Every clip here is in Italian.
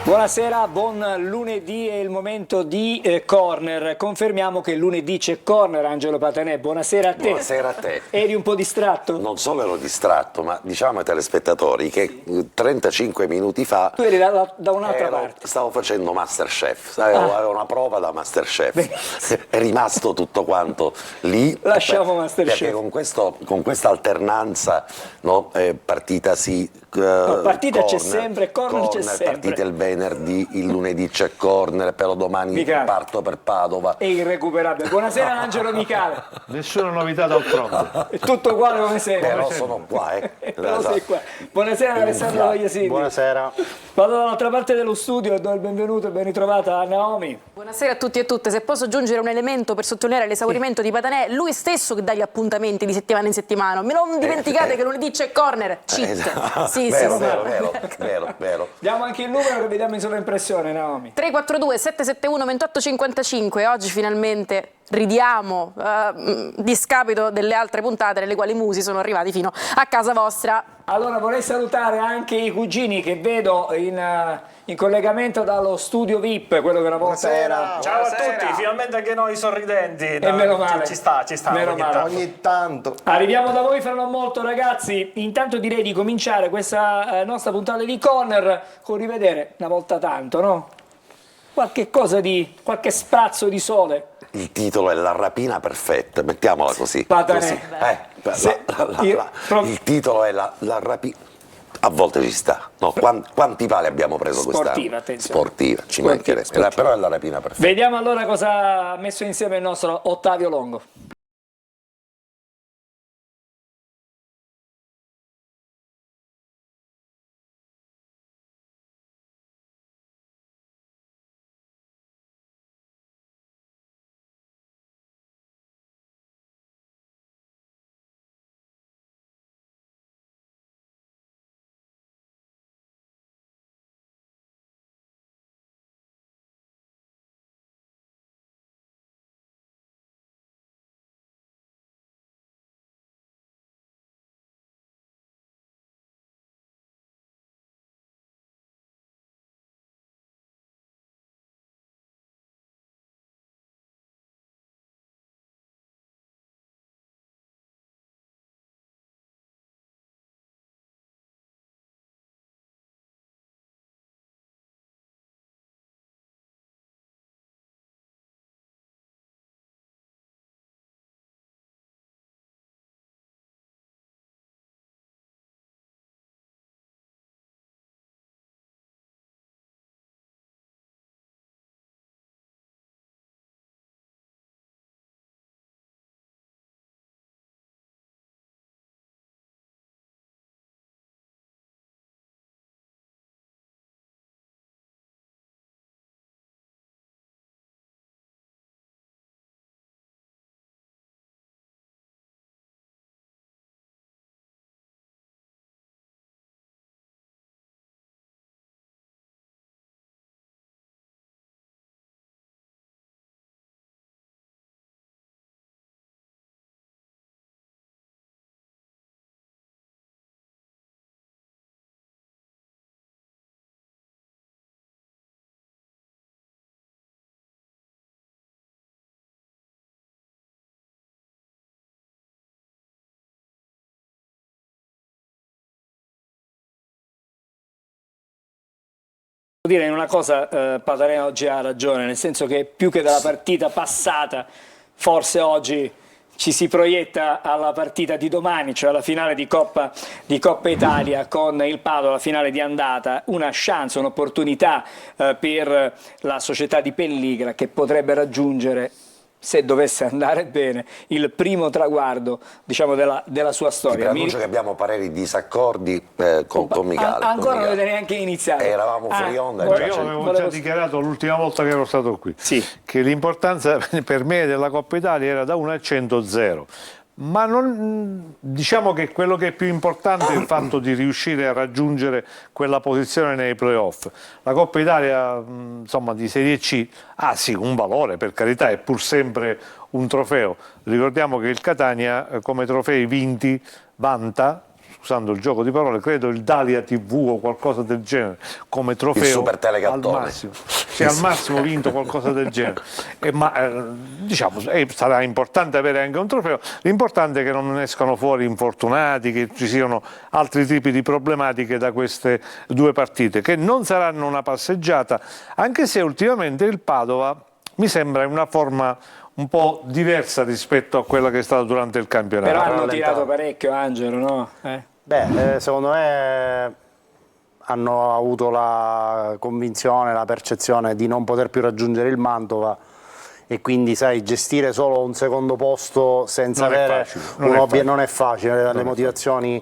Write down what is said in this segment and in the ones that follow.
Buonasera, buon lunedì, è il momento di corner. Confermiamo che lunedì c'è corner, Angelo Patanè. Buonasera a te. Buonasera a te. Eri un po' distratto? Non solo ero distratto, ma diciamo ai telespettatori che 35 minuti fa Tu eri da un'altra parte. Stavo facendo Masterchef, avevo una prova da Masterchef. È rimasto tutto quanto lì. Lasciamo Masterchef. Perché con questa alternanza, no, partita sì, partita corner, c'è sempre, corner c'è sempre. Partita il venerdì, il lunedì c'è corner, però domani Micale. parto per Padova. È irrecuperabile. Buonasera Angelo Micale. Nessuna novità dal fronte. È tutto uguale come sempre. Però sono qua, Però sei qua. Buonasera Alessandro Vogliasini. Buonasera. Vado dall'altra parte dello studio e do il benvenuto e ben ritrovata a Naomi. Buonasera a tutti e tutte. Se posso aggiungere un elemento per sottolineare l'esaurimento di Patanè, lui stesso che dà gli appuntamenti di settimana in settimana. Non dimenticate che lunedì c'è corner. Cheat. Sì, Vero. Diamo anche il numero che vediamo in sovraimpressione, Naomi. 342 771 2855. Oggi finalmente ridiamo discapito delle altre puntate nelle quali i musi sono arrivati fino a casa vostra. Allora vorrei salutare anche i cugini che vedo in collegamento dallo studio VIP, quello che una volta era. Ciao a tutti, finalmente anche noi sorridenti. E meno male. Ci sta Meno male. Ogni tanto. Arriviamo da voi fra non molto, ragazzi. Intanto direi di cominciare questa nostra puntata di corner con rivedere una volta tanto, no? Qualche sprazzo di sole. Il titolo è La rapina perfetta, mettiamola così. Patanè. Il titolo è la rapina. A volte ci sta. No, quanti pali abbiamo preso quest'anno? Sportiva, attenzione. Sportiva, ci mancherebbe. Però è la rapina perfetta. Vediamo allora cosa ha messo insieme il nostro Ottavio Longo. Devo dire una cosa, Patanè oggi ha ragione, nel senso che più che dalla partita passata, forse oggi ci si proietta alla partita di domani, cioè alla finale di Coppa Italia con il Padova, la finale di andata, una chance, un'opportunità per la società di Pelligra che potrebbe raggiungere, se dovesse andare bene, il primo traguardo, diciamo, della sua storia. Annuncio che abbiamo pareri disaccordi con Micale. Ancora non avete neanche iniziato. Eravamo fuori onda. Io avevo già dichiarato l'ultima volta che ero stato qui, sì, che l'importanza per me della Coppa Italia era da 1 a 100 0. Ma non, diciamo che quello che è più importante è il fatto di riuscire a raggiungere quella posizione nei playoff. La Coppa Italia, insomma, di Serie C ha sì un valore, per carità, è pur sempre un trofeo. Ricordiamo che il Catania come trofei vinti vanta usando il gioco di parole, credo il Dalia TV o qualcosa del genere, come trofeo. Il super al telegattone. massimo. Se al massimo vinto qualcosa del genere. Diciamo, sarà importante avere anche un trofeo, l'importante è che non escano fuori infortunati, che ci siano altri tipi di problematiche da queste due partite, che non saranno una passeggiata, anche se ultimamente il Padova mi sembra in una forma un po' diversa rispetto a quella che è stata durante il campionato. Però hanno tirato parecchio, Angelo, no? Secondo me hanno avuto la convinzione, la percezione di non poter più raggiungere il Mantova e quindi sai, gestire solo un secondo posto senza avere un obiettivo non è facile, le motivazioni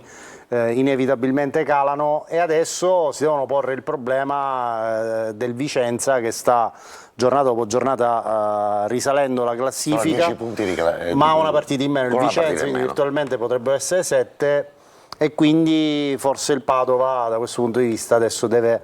inevitabilmente calano e adesso si devono porre il problema del Vicenza che sta giornata dopo giornata risalendo la classifica, 10 punti ma ha una partita in meno il Vicenza, quindi virtualmente potrebbero essere 7 e quindi forse il Padova da questo punto di vista adesso deve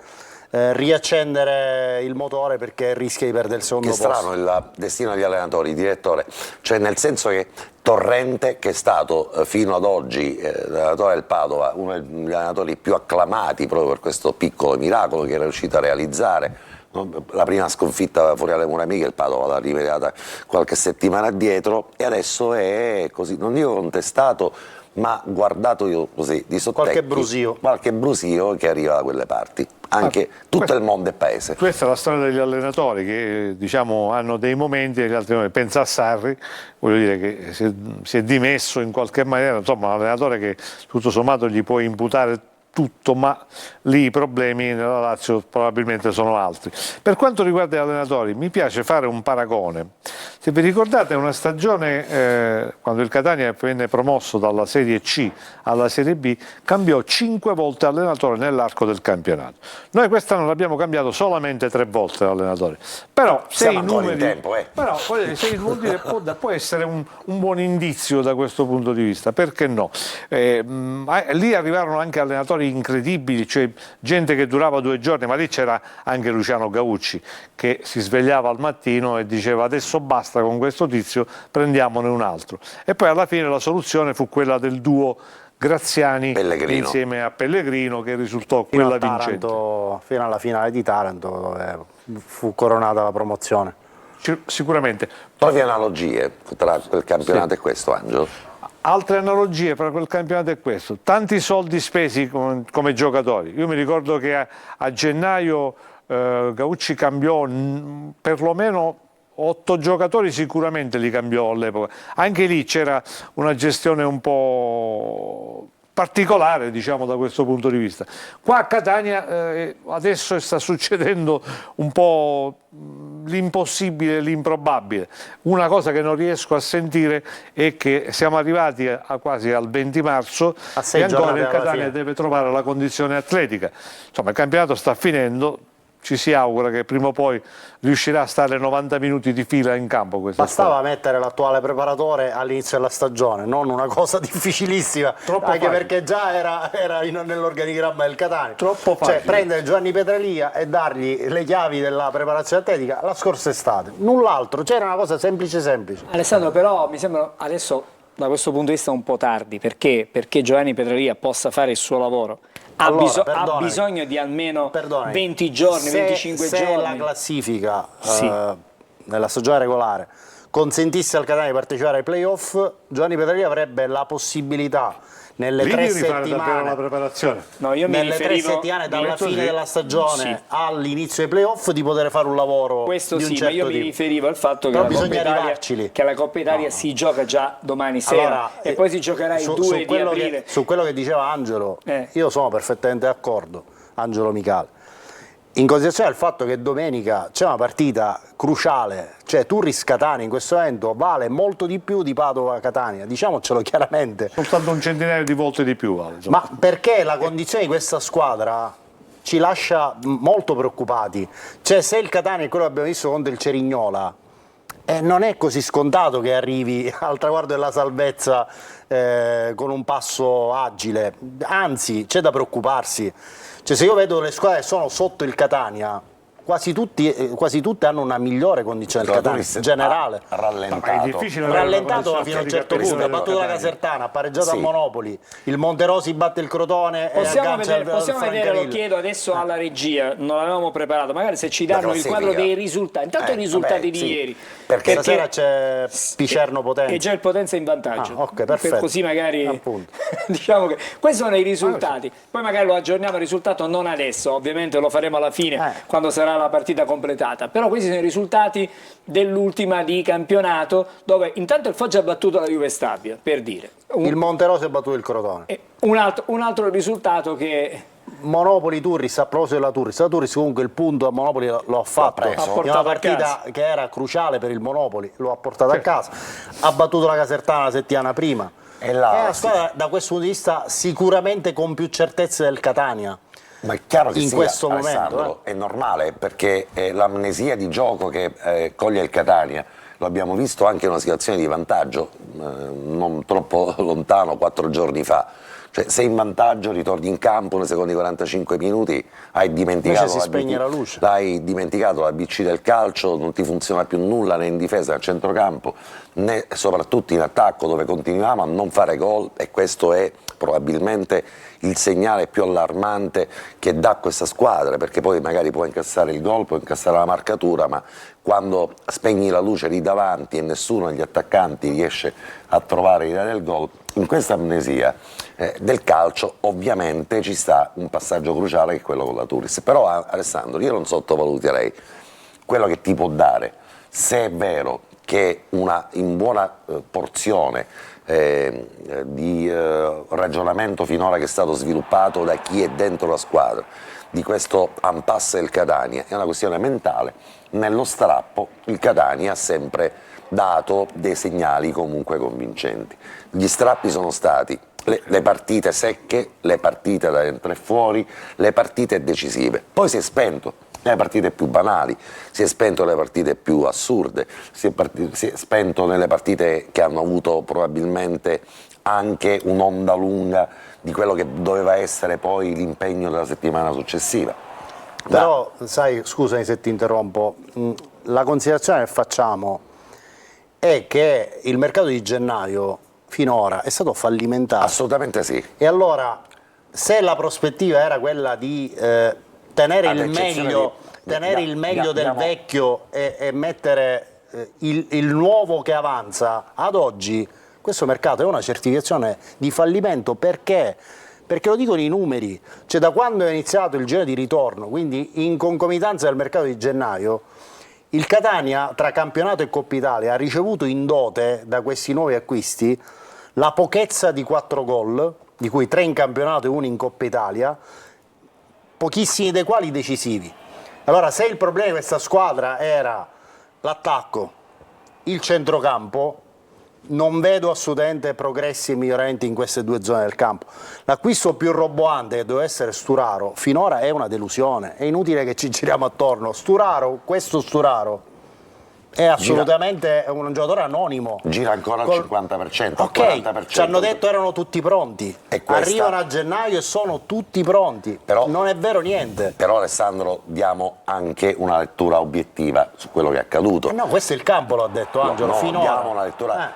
riaccendere il motore perché rischia di perdere il secondo posto. Che strano il destino degli allenatori, direttore, cioè nel senso che Torrente, che è stato fino ad oggi l'allenatore del Padova, uno degli allenatori più acclamati proprio per questo piccolo miracolo che era riuscito a realizzare, la prima sconfitta fuori alle mura amiche il Padova l'ha rimediata qualche settimana addietro e adesso è così, non dico contestato, ma guardato io così di sottecchi, qualche brusio che arriva da quelle parti, anche tutto il mondo è paese. Questa è la storia degli allenatori che diciamo hanno dei momenti e gli altri momenti. Pensa a Sarri, voglio dire che si è dimesso in qualche maniera, insomma un allenatore che tutto sommato gli può imputare tutto, ma lì i problemi nella Lazio probabilmente sono altri. Per quanto riguarda gli allenatori, mi piace fare un paragone. Se vi ricordate una stagione, quando il Catania venne promosso dalla Serie C alla Serie B, cambiò 5 volte allenatore nell'arco del campionato. Noi quest'anno l'abbiamo cambiato solamente 3 volte l'allenatore. Però se i numeri, però, se può essere un buon indizio da questo punto di vista, perché no? Lì arrivarono anche allenatori incredibili, cioè gente che durava 2 giorni, ma lì c'era anche Luciano Gaucci che si svegliava al mattino e diceva adesso basta con questo tizio, prendiamone un altro. E poi alla fine la soluzione fu quella del duo Graziani insieme a Pellegrino che risultò quella vincente. Fino alla finale di Taranto dove fu coronata la promozione. Sicuramente. Trovi analogie tra quel campionato e questo, Angelo? Altre analogie fra quel campionato e questo, tanti soldi spesi come giocatori. Io mi ricordo che a gennaio Gaucci cambiò perlomeno 8 giocatori, sicuramente li cambiò all'epoca. Anche lì c'era una gestione un po' particolare, diciamo, da questo punto di vista. Qua a Catania adesso sta succedendo un po' l'impossibile, l'improbabile. Una cosa che non riesco a sentire è che siamo arrivati quasi al 20 marzo e ancora il Catania deve trovare la condizione atletica. Insomma, il campionato sta finendo. Ci si augura che prima o poi riuscirà a stare 90 minuti di fila in campo. Bastava mettere l'attuale preparatore all'inizio della stagione, non una cosa difficilissima, perché già era nell'organigramma del Catania. Troppo facile. Cioè prendere Giovanni Petralia e dargli le chiavi della preparazione atletica la scorsa estate, null'altro, c'era una cosa semplice. Alessandro, però mi sembra adesso da questo punto di vista un po' tardi, perché Giovanni Petralia possa fare il suo lavoro. Ha bisogno di almeno 20 giorni, 25 giorni. Se la classifica nella stagione regolare consentisse al Catania di partecipare ai playoff, Giovanni Petralia avrebbe la possibilità nelle 3 settimane, la preparazione. No, io mi nelle 3 settimane dalla fine della stagione all'inizio dei playoff di poter fare un lavoro questo di un certo ma io tipo. Mi riferivo al fatto che la Coppa Italia si gioca già domani sera e poi si giocherà il 2 di aprile. Su quello che diceva Angelo, io sono perfettamente d'accordo, Angelo Micali. In considerazione del fatto che domenica c'è una partita cruciale, cioè Turris-Catania in questo momento vale molto di più di Padova-Catania, diciamocelo chiaramente. Soltanto un centinaio di volte di più vale. Ma perché la condizione di questa squadra ci lascia molto preoccupati. Cioè se il Catania è quello che abbiamo visto contro il Cerignola, non è così scontato che arrivi al traguardo della salvezza con un passo agile, anzi c'è da preoccuparsi. Cioè se io vedo le squadre che sono sotto il Catania, quasi tutte hanno una migliore condizione del Catania, in generale. Rallentato fino a un certo punto, ha battuto la Casertana, ha pareggiato a Monopoli, il Monterosi batte il Crotone. Possiamo vedere, lo chiedo adesso alla regia, non l'avevamo preparato, magari se ci danno il quadro dei risultati, intanto i risultati di ieri. Perché stasera c'è Picerno Potenza. E già il Potenza in vantaggio. Ok, perfetto. Per così magari diciamo che questi sono i risultati. Poi magari lo aggiorniamo il risultato non adesso, ovviamente lo faremo alla fine quando sarà la partita completata. Però questi sono i risultati dell'ultima di campionato, dove intanto il Foggia ha battuto la Juve Stabia, per dire. Il Monterosi ha battuto il Crotone. Un altro risultato che... Monopoli Turris, a proposito della Turris, la Turris comunque il punto a Monopoli lo ha fatto, in una partita che era cruciale per il Monopoli, lo ha portato a casa, ha battuto la Casertana la settimana prima, è la squadra da questo punto di vista sicuramente con più certezze del Catania. Ma è chiaro che in questo momento è normale, perché l'amnesia di gioco che coglie il Catania lo abbiamo visto anche in una situazione di vantaggio non troppo lontano, 4 giorni fa. Cioè, sei in vantaggio, ritorni in campo nei secondi 45 minuti, hai dimenticato la luce. Hai dimenticato la BC del calcio, non ti funziona più nulla né in difesa né a centrocampo, né soprattutto in attacco, dove continuiamo a non fare gol, e questo è probabilmente il segnale più allarmante che dà questa squadra, perché poi magari può incassare il gol, può incassare la marcatura, ma quando spegni la luce lì davanti e nessuno degli attaccanti riesce a trovare l'idea del gol, in questa amnesia del calcio ovviamente ci sta un passaggio cruciale che è quello con la Turris. Però Alessandro, io non sottovaluterei quello che ti può dare, se è vero che in buona porzione di ragionamento finora che è stato sviluppato da chi è dentro la squadra, di questo impasse del Catania, è una questione mentale. Nello strappo il Catania ha sempre dato dei segnali comunque convincenti. Gli strappi sono stati le partite secche, le partite da dentro e fuori, le partite decisive. Poi si è spento nelle partite più banali, si è spento nelle partite più assurde, si è spento nelle partite che hanno avuto probabilmente anche un'onda lunga di quello che doveva essere poi l'impegno della settimana successiva. Però, sai, scusami se ti interrompo, la considerazione che facciamo è che il mercato di gennaio finora è stato fallimentare. Assolutamente sì. E allora, se la prospettiva era quella di tenere il meglio del vecchio e mettere il nuovo che avanza, ad oggi questo mercato è una certificazione di fallimento. Perché? Perché lo dicono i numeri, cioè da quando è iniziato il girone di ritorno, quindi in concomitanza del mercato di gennaio, il Catania tra campionato e Coppa Italia ha ricevuto in dote da questi nuovi acquisti la pochezza di 4 gol, di cui 3 in campionato e 1 in Coppa Italia, pochissimi dei quali decisivi. Allora, se il problema di questa squadra era l'attacco, il centrocampo, non vedo assolutamente progressi e miglioramenti in queste 2 zone del campo. L'acquisto più roboante, che doveva essere Sturaro, finora è una delusione. È inutile che ci giriamo attorno. Questo Sturaro è assolutamente un giocatore anonimo. Gira ancora al 50%, ok, al 40%. Ci hanno detto erano tutti pronti. Arrivano a gennaio e sono tutti pronti. Però, non è vero niente. Però Alessandro, diamo anche una lettura obiettiva su quello che è accaduto. No, questo è il campo, lo ha detto Angelo. Finora diamo una lettura.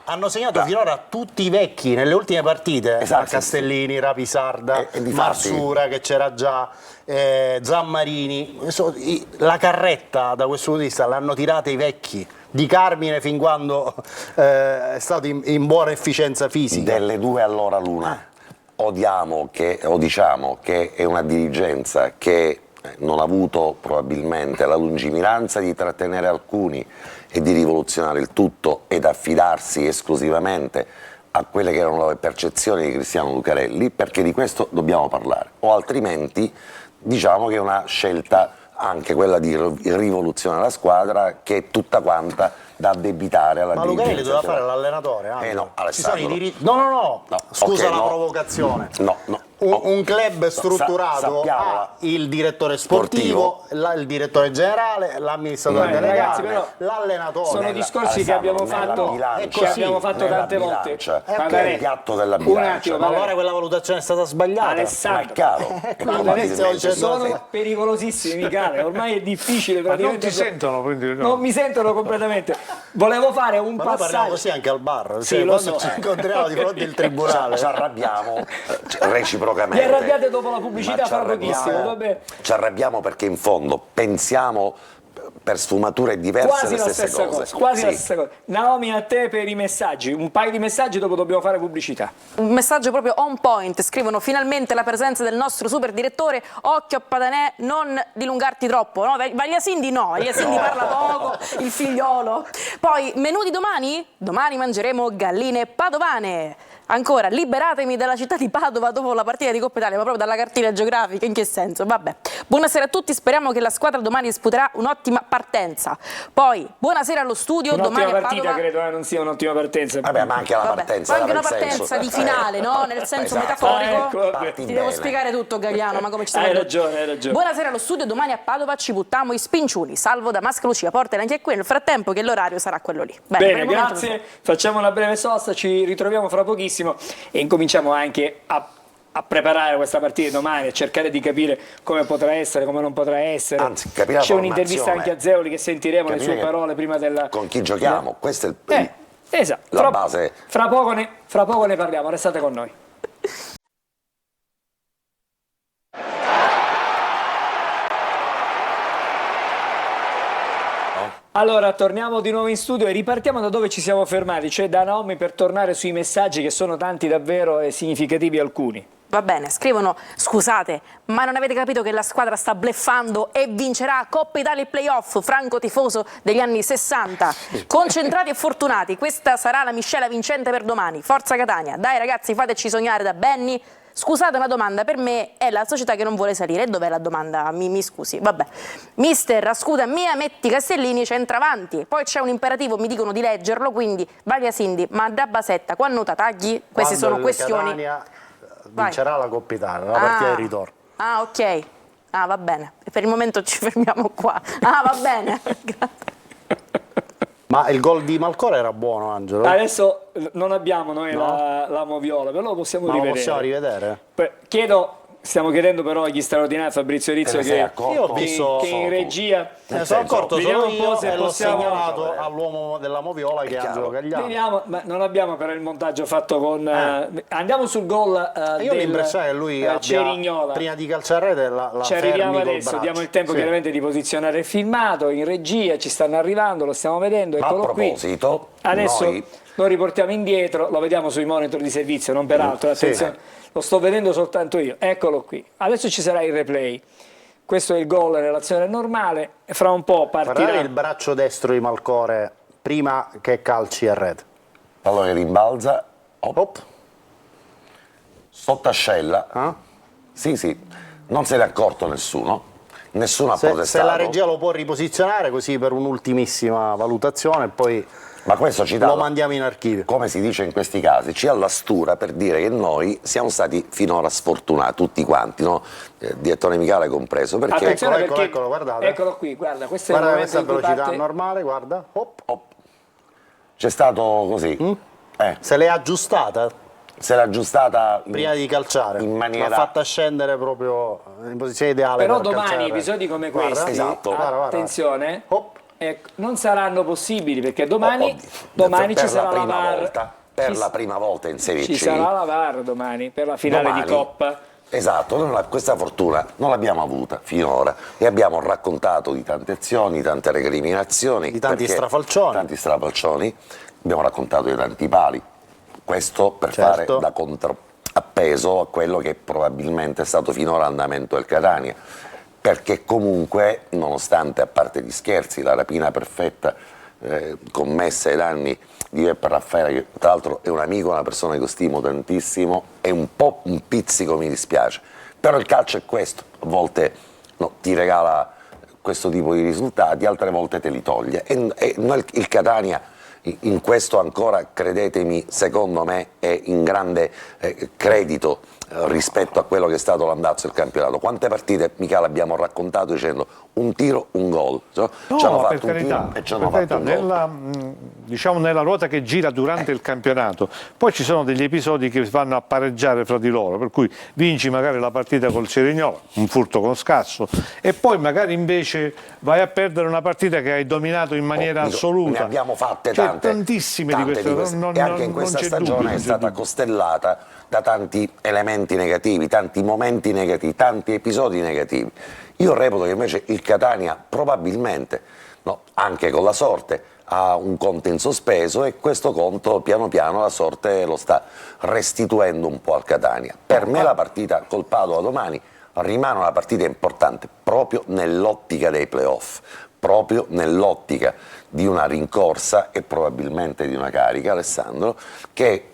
Hanno segnato finora tutti i vecchi nelle ultime partite. Castellini, Rapisarda, Marsura che c'era già, Zammarini. La carretta da questo punto di vista l'hanno tirata i vecchi. Di Carmine fin quando è stato in buona efficienza fisica. Delle 2 all'ora l'una. O diciamo che è una dirigenza che non ha avuto probabilmente la lungimiranza di trattenere alcuni e di rivoluzionare il tutto ed affidarsi esclusivamente a quelle che erano le percezioni di Cristiano Lucarelli, perché di questo dobbiamo parlare, o altrimenti diciamo che è una scelta anche quella di rivoluzionare la squadra, che è tutta quanta da addebitare alla dirigenza. Ma Lucarelli doveva fare l'allenatore? No, Alessandro. No, scusa la provocazione. No, un club strutturato sappiamo, ha il direttore sportivo, il direttore generale, l'amministratore ragazzi, delegato, però l'allenatore. sono discorsi che abbiamo fatto, tante volte. Che è il piatto della Un bilancia. attimo, Ma allora quella valutazione è stata sbagliata. Ma è Alessandro, chiaro. Probabilmente sono pericolosissimi, Michele, ormai è difficile Ma non praticamente. ti sentono, quindi no. Non mi sentono completamente. Volevo fare un Ma noi parliamo passaggio. così anche al bar, Sì, cioè, lo quando so. ci incontriamo di fronte al tribunale. Ci arrabbiamo Vi reciprocamente. arrabbiate dopo la pubblicità, Ma ci fra pochissimo, vabbè. Ci arrabbiamo perché in fondo pensiamo per sfumature diverse Quasi le la stesse stessa cose. cosa, quasi la Sì. stessa cosa. Naomi, a te per i messaggi, un paio di messaggi, dopo dobbiamo fare pubblicità. Un messaggio proprio on point, scrivono finalmente la presenza del nostro super direttore, occhio a Padanè, non dilungarti troppo, no? Vagliasindi no, Vagliasindi parla poco, il figliolo. Poi, menù di domani? Domani mangeremo galline padovane. Ancora, liberatemi dalla città di Padova dopo la partita di Coppa Italia, ma proprio dalla cartina geografica, in che senso? Vabbè. Buonasera a tutti, speriamo che la squadra domani disputerà un'ottima partenza. Poi, buonasera allo studio, Un'ottima domani a partita, Padova... credo, non sia un'ottima partenza. Vabbè, ma anche la Vabbè, partenza. ma anche dava una il partenza senso. di finale, no? Nel senso Esatto. metaforico. Ecco, Parti Ti devo bene. spiegare tutto, Gagliano, ma come ci Hai siamo ragione, hai ragione. Buonasera allo studio, domani a Padova ci buttiamo i spinciuli. Salvo da Masca Lucia, portali anche qui nel frattempo che l'orario sarà quello lì. Bene, per Bene, il momento grazie. Facciamo una breve sosta, ci ritroviamo fra pochissimo e incominciamo anche a preparare questa partita di domani, a cercare di capire come potrà essere, come non potrà essere. Anzi, capire la C'è un'intervista formazione. anche a Zeoli che sentiremo le Capire sue parole prima della... Con chi giochiamo? Questo è il... Esatto. La base. Fra poco ne parliamo, restate con noi. Allora, torniamo di nuovo in studio e ripartiamo da dove ci siamo fermati, cioè da Naomi, per tornare sui messaggi che sono tanti davvero e significativi alcuni. Va bene, scrivono, scusate, ma non avete capito che la squadra sta bleffando e vincerà Coppa Italia e Playoff, franco tifoso degli anni 60. Concentrati e fortunati, questa sarà la miscela vincente per domani. Forza Catania, dai ragazzi, fateci sognare da Benny. Scusate una domanda, per me è la società che non vuole salire. E dov'è la domanda? Mi scusi, vabbè. Mister, a scusa mia, metti Castellini centravanti. Poi c'è un imperativo, mi dicono di leggerlo, quindi Vagliasindi, ma da Basetta, quando tagli? Queste sono questioni... Catania vincerà la Coppa Italia, la partita di ritorno. Ah, ok. Ah, va bene. Per il momento ci fermiamo qua. Ah, va bene. Ma il gol di Malcore era buono, Angelo? Adesso non abbiamo noi la moviola, però lo possiamo Ma lo rivedere. possiamo rivedere? Stiamo chiedendo però agli straordinari Fabrizio Rizzo ne sei che, accorto? Io ho visto che in regia... Ne sono accorto vediamo solo un po' io se e l'ho possiamo- segnalato all'uomo della moviola che è Angelo Gagliano. Vediamo, ma non abbiamo però il montaggio fatto con... andiamo sul gol Io ho l'impressione che lui abbia, Cerignola. prima di calciare rete la Ci arriviamo fermi col adesso, braccio. diamo il tempo Sì. chiaramente di posizionare il filmato in regia, ci stanno arrivando, lo stiamo vedendo, Ma a eccolo qui. proposito, Adesso noi- lo riportiamo indietro, lo vediamo sui monitor di servizio, non peraltro, Sì. attenzione, lo sto vedendo soltanto io, eccolo qui. Adesso ci sarà il replay. Questo è il gol nell'azione normale, e fra un po' Guardate partirà. il braccio destro di Malcore prima che calci a rete. pallone rimbalza, Hop. sottascella. Ah? Sì, non se ne è accorto nessuno ha Se protestato. la regia lo può riposizionare così per un'ultimissima valutazione e poi Ma questo ci dà, lo mandiamo in archivio. come si dice in questi casi, ci ha la stura per dire che noi siamo stati finora sfortunati, tutti quanti, no? Direttore Michele compreso, perché Attenzione Eccolo, perché, eccolo, guardate. eccolo qui, guarda, questo è il Guarda momento questa in cui velocità parte- normale, guarda. Hop. c'è stato così, Se l'è aggiustata se l'ha aggiustata prima di calciare, in maniera... l'ha fatta scendere proprio in posizione ideale. Però per domani calciare. episodi come Guarda, questi, esatto. guarda. attenzione, Hop. non saranno possibili perché domani, Oddio, domani per ci sarà la la prima VAR. volta, per la prima volta in Serie Ci C. sarà la VAR domani per la finale Domani, di Coppa. Esatto, questa fortuna non l'abbiamo avuta finora e abbiamo raccontato di tante azioni, di tante recriminazioni, Di tanti perché- strafalcioni. tanti strafalcioni, abbiamo raccontato di tanti pali, questo per Certo. fare da contrappeso a quello che probabilmente è stato finora l'andamento del Catania, perché comunque, nonostante, a parte gli scherzi, la rapina perfetta commessa ai danni di Peppe Raffaele, che tra l'altro è un amico, una persona che io stimo tantissimo, e un po' un pizzico mi dispiace, però il calcio è questo, a volte ti regala questo tipo di risultati, altre volte te li toglie e noi, il Catania in questo ancora, credetemi, secondo me è in grande credito rispetto a quello che è stato l'andazzo del campionato. Quante partite, Michele, abbiamo raccontato dicendo un tiro, un gol, ci hanno fatto un tiro e ci hanno fatto un gol. Diciamo nella ruota che gira durante il campionato, poi ci sono degli episodi che vanno a pareggiare fra di loro, per cui vinci magari la partita col Cerignola, un furto con scasso, e poi magari invece vai a perdere una partita che hai dominato in maniera assoluta. Ne abbiamo fatte Cioè, tante, tantissime tante di queste, e anche in questa stagione è stata costellata da tanti elementi negativi, tanti momenti negativi, tanti episodi negativi. Io reputo che invece il Catania probabilmente, no, anche con la sorte, ha un conto in sospeso e questo conto piano piano la sorte lo sta restituendo un po' al Catania. Per me la partita col Padova domani rimane una partita importante proprio nell'ottica dei playoff, proprio nell'ottica di una rincorsa e probabilmente di una carica, Alessandro, che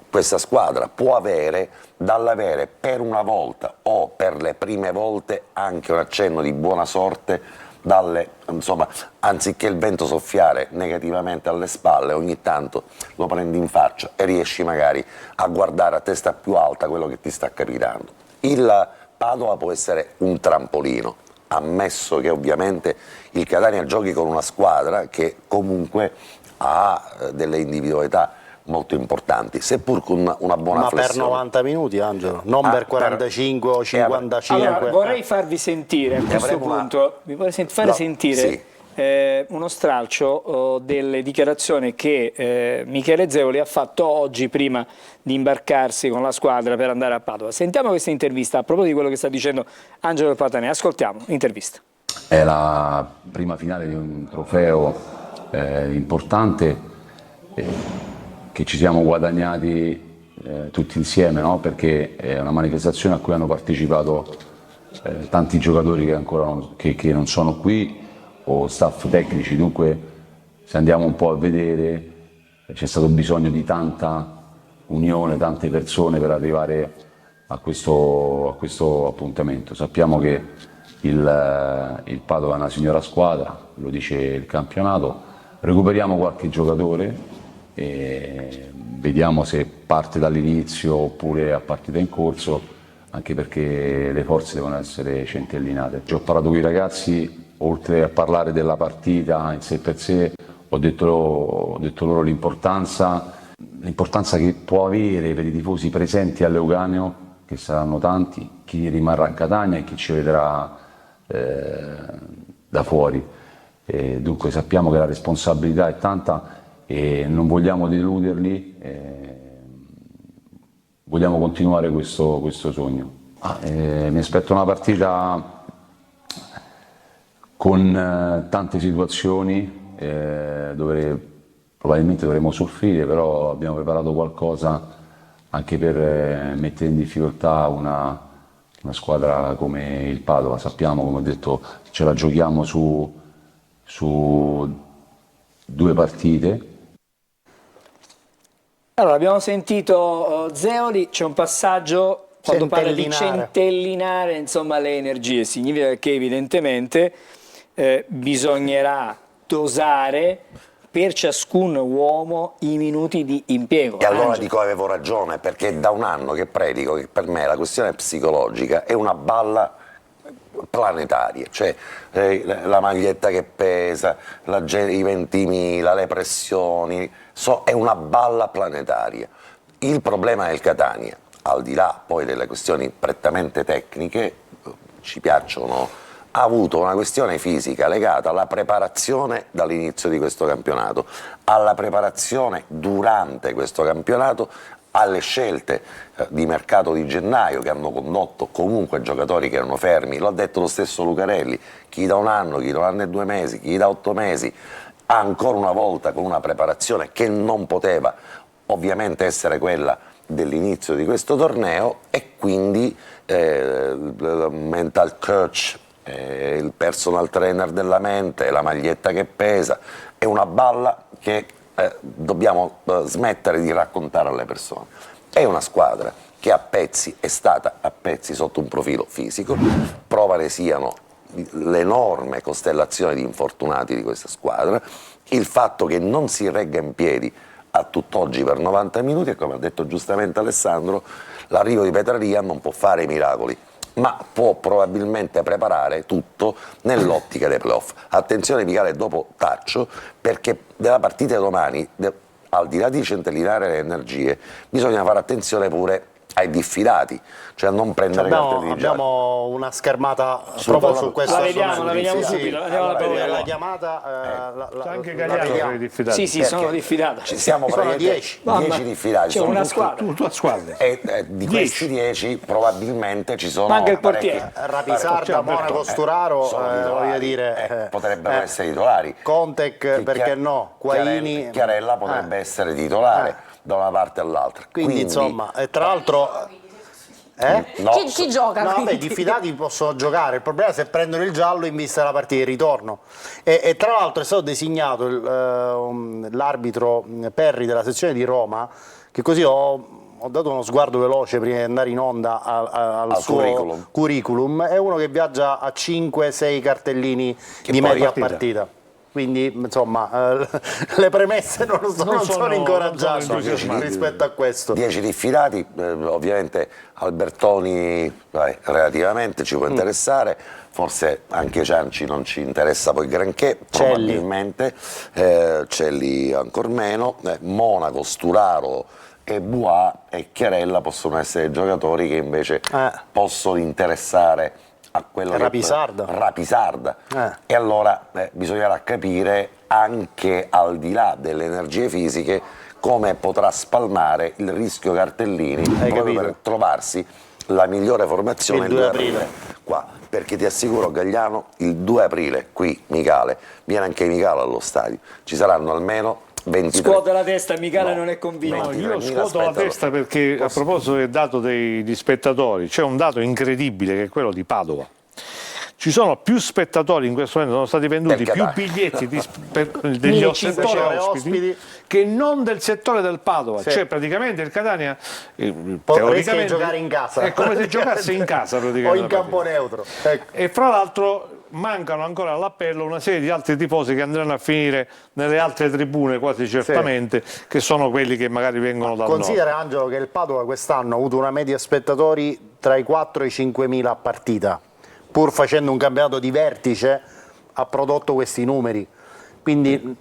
questa squadra può avere dall'avere per una volta o per le prime volte anche un accenno di buona sorte insomma, anziché il vento soffiare negativamente alle spalle, ogni tanto lo prendi in faccia e riesci magari a guardare a testa più alta quello che ti sta capitando. Il Padova può essere un trampolino, ammesso che ovviamente il Catania giochi con una squadra che comunque ha delle individualità molto importanti, seppur con una buona flessione. Ma per 90 minuti, Angelo, non per 45 o 55. Allora, vorrei farvi sentire a questo punto, vi vorrei fare sentire uno stralcio delle dichiarazioni che Michele Zeoli ha fatto oggi prima di imbarcarsi con la squadra per andare a Padova. Sentiamo questa intervista a proposito di quello che sta dicendo Angelo Patanè. Ascoltiamo l'intervista. È la prima finale di un trofeo importante che ci siamo guadagnati tutti insieme, no? Perché è una manifestazione a cui hanno partecipato tanti giocatori che ancora non sono qui, o staff tecnici. Dunque, se andiamo un po' a vedere, c'è stato bisogno di tanta unione, tante persone per arrivare a questo appuntamento. Sappiamo che il Padova è una signora squadra, lo dice il campionato. Recuperiamo qualche giocatore e vediamo se parte dall'inizio oppure a partita in corso, anche perché le forze devono essere centellinate. Ho parlato con i ragazzi, oltre a parlare della partita in sé per sé, ho detto loro l'importanza che può avere per i tifosi presenti all'Euganeo, che saranno tanti, chi rimarrà a Catania e chi ci vedrà da fuori. Dunque sappiamo che la responsabilità è tanta e non vogliamo deluderli, vogliamo continuare questo sogno. Mi aspetto una partita con tante situazioni dove probabilmente dovremo soffrire, però abbiamo preparato qualcosa anche per mettere in difficoltà una squadra come il Padova. Sappiamo, come ho detto, ce la giochiamo su 2 partite. Allora, abbiamo sentito Zeoli, c'è un passaggio quando parla di centellinare, insomma, le energie, significa che evidentemente bisognerà dosare per ciascun uomo i minuti di impiego. E allora dico avevo ragione, perché è da un anno che predico che per me la questione psicologica è una balla planetaria, cioè la maglietta che pesa, i 20.000, le pressioni, è una balla planetaria. Il problema del Catania, al di là poi delle questioni prettamente tecniche, ci piacciono, ha avuto una questione fisica legata alla preparazione dall'inizio di questo campionato, alla preparazione durante questo campionato, alle scelte di mercato di gennaio che hanno condotto comunque giocatori che erano fermi, lo ha detto lo stesso Lucarelli, chi da un anno, chi da 1 anno e 2 mesi, chi da 8 mesi, ancora una volta con una preparazione che non poteva ovviamente essere quella dell'inizio di questo torneo, e quindi il mental coach, il personal trainer della mente, la maglietta che pesa, è una balla che dobbiamo smettere di raccontare alle persone. È una squadra che a pezzi è stata a pezzi sotto un profilo fisico, prova ne siano l'enorme costellazione di infortunati di questa squadra, il fatto che non si regga in piedi a tutt'oggi per 90 minuti e, come ha detto giustamente Alessandro, l'arrivo di Petraria non può fare i miracoli, ma può probabilmente preparare tutto nell'ottica dei playoff. Attenzione Michele, dopo taccio, perché della partita di domani, al di là di centellinare le energie, bisogna fare attenzione pure ai diffidati, cioè a non prendere cartellini gialli. Abbiamo una schermata proprio su questo. La vediamo Sì, subito. La chiamata C'è anche Gagliano tra i diffidati. Sì, sono diffidato. Ci siamo Sono praticamente 10 diffidati. C'è sono una tutti- squadra. Tua squadra. E di questi 10 probabilmente ci sono Manca il parecchi- portiere. Rapisarda, Monaco, Sturaro, sono titolari, voglio dire, potrebbero essere titolari. Contec, perché no? Guaini. Chiarella potrebbe essere titolare da una parte all'altra. Quindi insomma, e tra l'altro... no, Chi gioca? No, quindi? vabbè, i diffidati possono giocare, il problema è se prendono il giallo in vista della partita di ritorno. E tra l'altro è stato designato l'arbitro Perri della sezione di Roma, che così ho dato uno sguardo veloce prima di andare in onda al suo curriculum. È uno che viaggia a 5-6 cartellini di media partita. Quindi insomma le premesse non sono incoraggianti rispetto a questo. 10 diffidati, ovviamente Albertoni relativamente ci può interessare, forse anche Cianci non ci interessa poi granché, probabilmente, Celli ancor meno, Monaco, Sturaro e Bois e Chiarella possono essere giocatori che invece possono interessare a quello Rapisarda. E allora bisognerà capire anche al di là delle energie fisiche come potrà spalmare il rischio cartellini proprio per trovarsi la migliore formazione il 2 aprile qua, perché ti assicuro Gagliano il 2 aprile qui Michele, viene anche Michele allo stadio, ci saranno almeno 23. Scuoto la testa, Michele non è convinto. Io scuoto la testa perché a proposito del dato degli spettatori, c'è un dato incredibile che è quello di Padova. Ci sono più spettatori in questo momento, sono stati venduti più biglietti degli settori ospiti che non del settore del Padova, cioè praticamente il Catania teoricamente giocare in casa, è come se giocasse in casa praticamente, o in campo neutro, ecco. E fra l'altro mancano ancora all'appello una serie di altri tifosi che andranno a finire nelle altre tribune quasi certamente, che sono quelli che magari vengono dal Considera nord. Angelo che il Padova quest'anno ha avuto una media spettatori tra i 4 e i 5.000 a partita, pur facendo un campionato di vertice ha prodotto questi numeri, quindi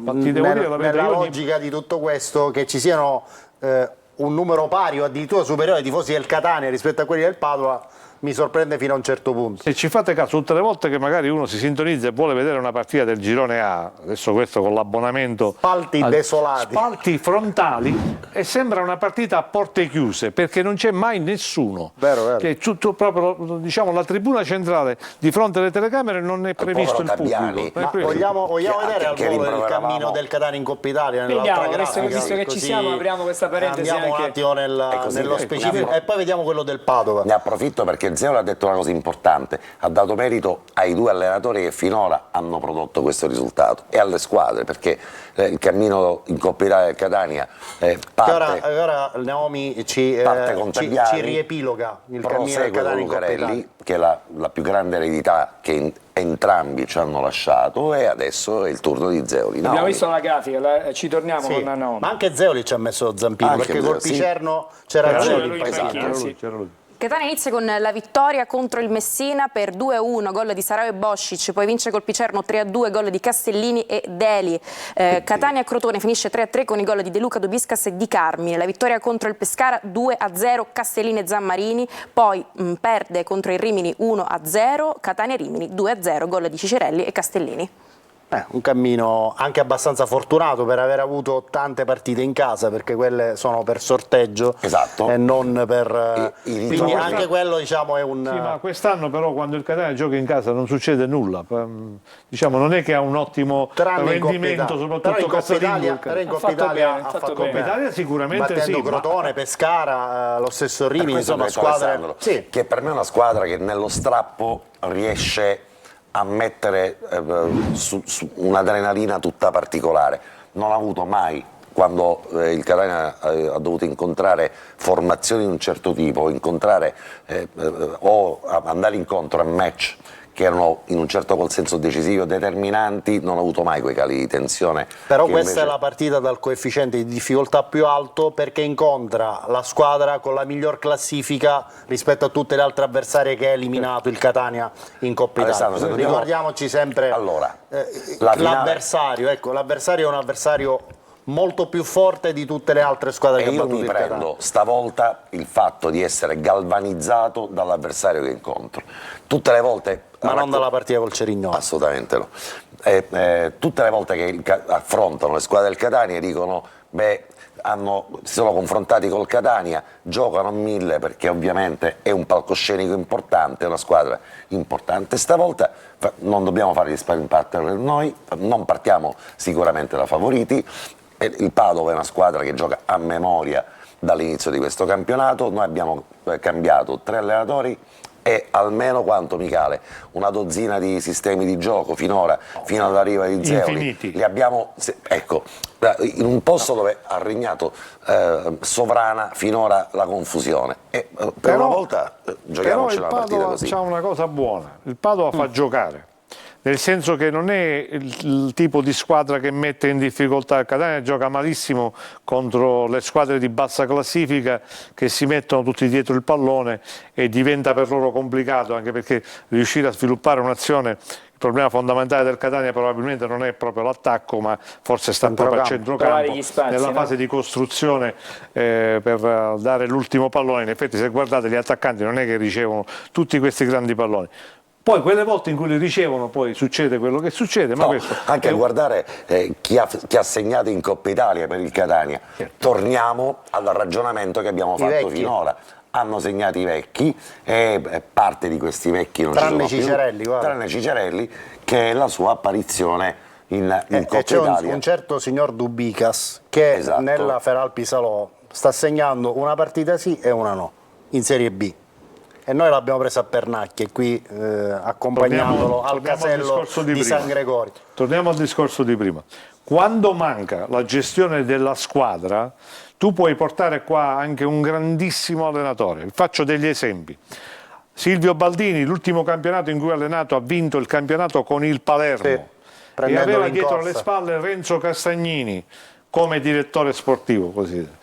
nella logica di tutto questo che ci siano un numero pari o addirittura superiore ai tifosi del Catania rispetto a quelli del Padova mi sorprende fino a un certo punto. Se ci fate caso, tutte le volte che magari uno si sintonizza e vuole vedere una partita del girone A, adesso questo con l'abbonamento, spalti desolati, spalti frontali, e sembra una partita a porte chiuse perché non c'è mai nessuno. Vero. Che tutto proprio, diciamo, la tribuna centrale di fronte alle telecamere non è previsto il pubblico. Ma vogliamo vedere al volo il cammino del Catania in Coppa Italia? Vediamo, visto che ci siamo, apriamo questa parentesi. Andiamo un attimo nello specifico e poi vediamo quello del Padova. Ne approfitto perché Zero ha detto una cosa importante, ha dato merito ai 2 allenatori che finora hanno prodotto questo risultato e alle squadre, perché il cammino in Coppa Italia del Catania parte. Ora Naomi ci riepiloga il cammino del Catania in Coppa Italia, che è la più grande eredità che entrambi ci hanno lasciato, e adesso è il turno di Zeoli. Abbiamo visto la grafica, ci torniamo con Naomi. Ma anche Zeoli ci ha messo lo zampino, perché col Picerno c'era Zeoli. C'era lui. Catania inizia con la vittoria contro il Messina per 2-1, gol di Sarao e Boscic, poi vince col Picerno 3-2, gol di Castellini e Deli. Catania-Crotone finisce 3-3 con i gol di De Luca, Dobiscas e Di Carmine. La vittoria contro il Pescara 2-0, Castellini e Zammarini, poi perde contro il Rimini 1-0, Catania-Rimini 2-0, gol di Cicerelli e Castellini. Un cammino anche abbastanza fortunato per aver avuto tante partite in casa, perché quelle sono per sorteggio e non per... quindi anche quello diciamo è un... Sì, ma quest'anno però quando il Catania gioca in casa non succede nulla, diciamo non è che ha un ottimo rendimento, soprattutto Castellini. Però in Coppa Italia ha fatto bene. Italia sicuramente battendo Crotone, Pescara, lo stesso Rimini, insomma squadre... che per me è una squadra che nello strappo riesce a mettere su un'adrenalina tutta particolare. Non ha avuto mai, quando il Catania ha dovuto incontrare formazioni di un certo tipo, incontrare o andare incontro a match che erano in un certo qual senso decisivi o determinanti, non ho avuto mai quei cali di tensione. Però che questa invece... è la partita dal coefficiente di difficoltà più alto, perché incontra la squadra con la miglior classifica rispetto a tutte le altre avversarie che ha eliminato il Catania in Coppa Italia. Alessandro, se dobbiamo- Ricordiamoci sempre Allora, la finale- l'avversario, ecco, l'avversario è un avversario molto più forte di tutte le altre squadre E che ha io battuto mi il Catania. prendo stavolta il fatto di essere galvanizzato dall'avversario che incontro. Tutte le volte... Ma non dalla partita col Cerignola. Assolutamente no. Tutte le volte che affrontano le squadre del Catania dicono, beh, si sono confrontati col Catania, giocano a 1000 perché ovviamente è un palcoscenico importante, è una squadra importante. Stavolta non dobbiamo fare gli sparring partner per noi, non partiamo sicuramente da favoriti. Il Padova è una squadra che gioca a memoria dall'inizio di questo campionato, noi abbiamo cambiato 3 allenatori e almeno quanto, Michele? Una dozzina di sistemi di gioco finora, fino all'arrivo di Zeoli. Infiniti. Li abbiamo, ecco, in un posto dove ha regnato sovrana finora la confusione. E per una volta giochiamoci una partita così. C'ha una cosa buona, il Padova fa giocare. Nel senso che non è il tipo di squadra che mette in difficoltà il Catania, gioca malissimo contro le squadre di bassa classifica che si mettono tutti dietro il pallone e diventa per loro complicato, anche perché riuscire a sviluppare un'azione, il problema fondamentale del Catania probabilmente non è proprio l'attacco, ma forse sta proprio a Trovare centrocampo, gli spazi, nella no? fase di costruzione per dare l'ultimo pallone. In effetti, se guardate, gli attaccanti non è che ricevono tutti questi grandi palloni. Poi quelle volte in cui li ricevono poi succede quello che succede, ma No, questo anche è a guardare chi ha segnato in Coppa Italia per il Catania. Torniamo al ragionamento che abbiamo fatto vecchi. finora. Hanno segnato i vecchi e parte di questi vecchi non Tranne ci sono Cicerelli, più, guarda. tranne Cicerelli, che è la sua apparizione in E Coppa c'è Italia. un certo signor Dubicas che Esatto. nella Feralpi Salò sta segnando una partita sì e una no, in Serie B. E noi l'abbiamo presa a pernacchie qui accompagnandolo al torniamo casello discorso di prima. San Gregorio. Torniamo al discorso di prima. Quando manca la gestione della squadra, tu puoi portare qua anche un grandissimo allenatore. Faccio degli esempi. Silvio Baldini, l'ultimo campionato in cui ha allenato, ha vinto il campionato con il Palermo Sì, e prendendolo aveva in dietro corsa. le spalle Renzo Castagnini come direttore sportivo. Così.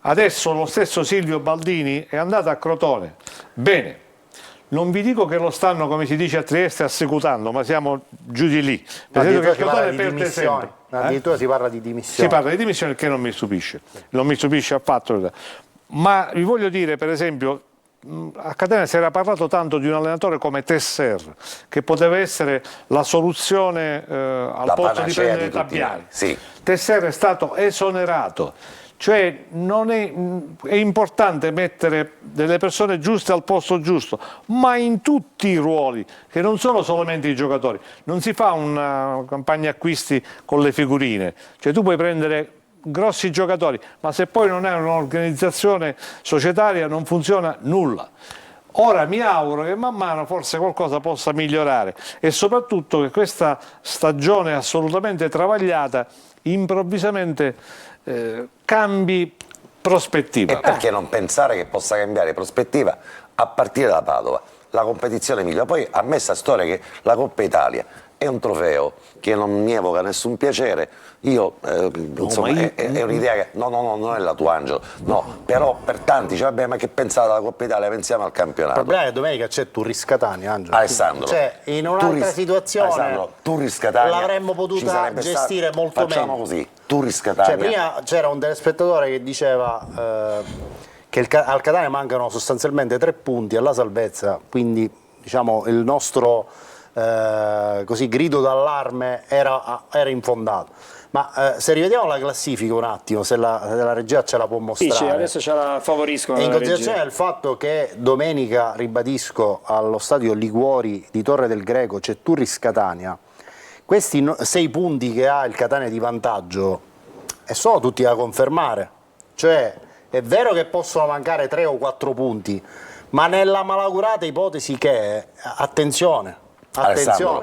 Adesso lo stesso Silvio Baldini è andato a Crotone. Bene, non vi dico che lo stanno, come si dice a Trieste, assecutando, ma siamo giù di lì. Nel senso che Crotone perde sempre. Addirittura si parla di dimissioni. Si parla di dimissioni, che non mi stupisce, non mi stupisce affatto. Ma vi voglio dire, per esempio, a Catania si era parlato tanto di un allenatore come Tesser, che poteva essere la soluzione al La posto di panacea prendere di tutti Tabbiani. noi, sì. Tesser è stato esonerato. Cioè non è importante mettere delle persone giuste al posto giusto, ma in tutti i ruoli, che non sono solamente i giocatori. Non si fa una campagna acquisti con le figurine, cioè tu puoi prendere grossi giocatori, ma se poi non è un'organizzazione societaria non funziona nulla. Ora mi auguro che man mano forse qualcosa possa migliorare e soprattutto che questa stagione assolutamente travagliata improvvisamente cambi prospettiva. E perché non pensare che possa cambiare prospettiva a partire da Padova? La competizione migliore. Poi a me sta storia che la Coppa Italia è un trofeo che non mi evoca nessun piacere. Io, insomma, è un'idea che... No, non è la tua, Angelo. No, però per tanti dice, vabbè, ma che pensate alla Coppa Italia? Pensiamo al Il campionato. problema è che domenica c'è Turris Catania, Angelo. Alessandro, Cioè, in un'altra situazione Alessandro, Turris Catania l'avremmo ci potuta sarebbe gestire stato- molto facciamo meglio. così, Turris Catania. Cioè, prima c'era un telespettatore che diceva che al Catania mancano sostanzialmente 3 punti alla salvezza, quindi diciamo il nostro così, grido d'allarme era infondato. Ma se rivediamo la classifica un attimo, se la regia ce la può mostrare. Sì, adesso ce la favoriscono. E in la regia. considerazione del fatto che domenica, ribadisco, allo stadio Liguori di Torre del Greco c'è Turris Catania, questi 6 punti che ha il Catania di vantaggio sono tutti da confermare. Cioè, è vero che possono mancare 3 o 4 punti, ma nella malaugurata ipotesi che, attenzione,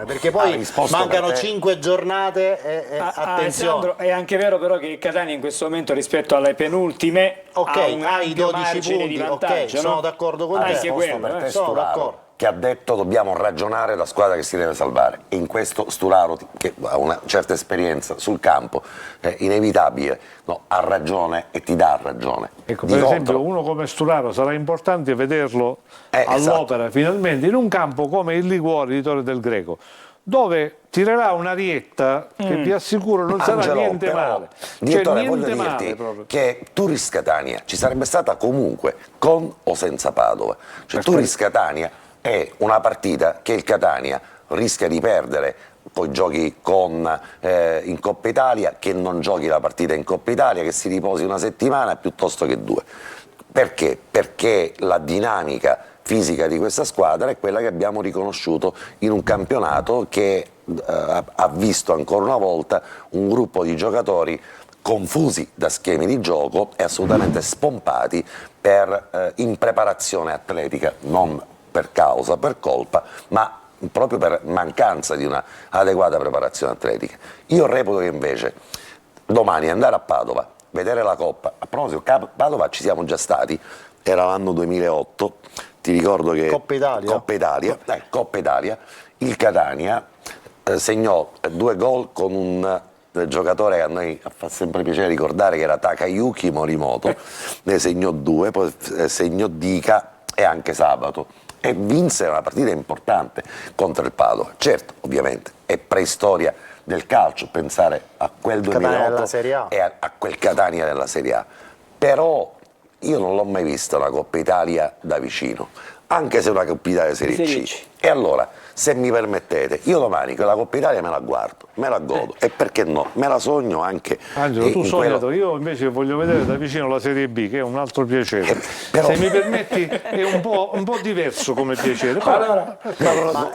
perché poi mancano per te. 5 giornate e attenzione. Alessandro, è anche vero però che il Catania in questo momento rispetto alle penultime Ok, ha un hai ampio 12 margine punti, di ok, vantaggio, sono no? d'accordo con te. Anche quello, per te sono Sturaro, d'accordo. che ha detto dobbiamo ragionare la squadra che si deve salvare. E in questo Sturaro, che ha una certa esperienza sul campo, è inevitabile, no, ha ragione e ti dà ragione. Ecco, Di per contro- esempio uno come Sturaro sarà importante vederlo esatto. all'opera finalmente in un campo come il Liguori di Torre del Greco, dove tirerà un'arietta che vi assicuro non sarà Angelo, niente però, male. direttore, voglio niente dirti male proprio. che Turris-Catania ci sarebbe stata comunque con o senza Padova. Cioè, Turris-Catania è una partita che il Catania rischia di perdere, poi giochi in Coppa Italia, che non giochi la partita in Coppa Italia, che si riposi una settimana piuttosto che 2. Perché? Perché la dinamica fisica di questa squadra è quella che abbiamo riconosciuto in un campionato che ha visto ancora una volta un gruppo di giocatori confusi da schemi di gioco e assolutamente spompati per impreparazione atletica, non per causa, per colpa, ma proprio per mancanza di una adeguata preparazione atletica. Io reputo che invece domani andare a Padova, vedere la Coppa, a proposito, Padova ci siamo già stati, era l'anno 2008, ti ricordo che Coppa Italia, il Catania segnò 2 gol con un giocatore che a noi fa sempre piacere ricordare, che era Takayuki Morimoto, ne segnò 2, poi segnò Dica e anche Sabato, e vinse una partita importante contro il Padova. Certo, ovviamente è preistoria del calcio pensare a quel 2008 e a quel Catania della Serie A, però io non l'ho mai vista una Coppa Italia da vicino, anche se è una Coppa Italia Serie C. E allora, se mi permettete, io domani quella Coppa Italia me la guardo, me la godo, e perché no, me la sogno anche. Angelo, tu sognatelo, io invece voglio vedere da vicino la Serie B, che è un altro piacere. Però... Se mi permetti, è un po' diverso come piacere. Allora,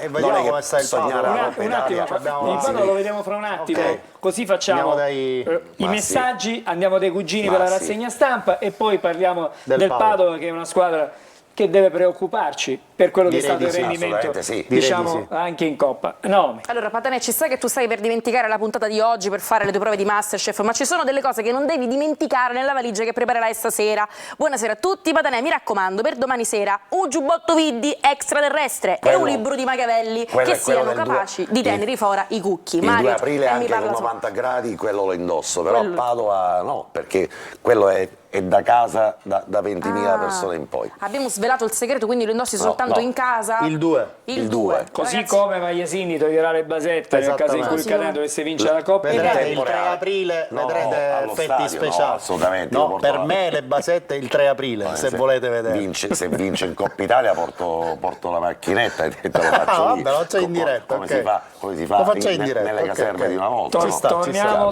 vediamo come sta il Padova. un attimo, il Padova lo vediamo fra un attimo, così facciamo i messaggi, andiamo dai cugini per la rassegna stampa e poi parliamo del Padova, che è una squadra che deve preoccuparci per quello che è stato il rendimento, diciamo, anche in Coppa. No. Allora, Patanè, ci sai che tu stai per dimenticare la puntata di oggi per fare le tue prove di Masterchef, ma ci sono delle cose che non devi dimenticare nella valigia che preparerai stasera. Buonasera a tutti, Patanè, mi raccomando, per domani sera un giubbotto Viddi extraterrestre e un libro di Machiavelli che siano capaci di tenere fuori i cucchi. Il 2 aprile anche con 90 gradi quello lo indosso, però a Padova no, perché quello è da casa da 20.000 persone in poi. Abbiamo svelato il segreto, quindi lo indossi soltanto in casa? Il 2. Il 2. Così ragazzi, come Magliasini toglierà le basette nel caso in cui il Catania dovesse vincere la Coppa. Vedrete il 3 aprile, vedrete effetti speciali. No, assolutamente. No, per me le basette il 3 aprile, se volete vedere. Se vince in Coppa Italia porto la macchinetta e te lo faccio lì. Vabbè, lo faccio in diretta, come si fa lo faccio in diretta, nelle caserme di una volta.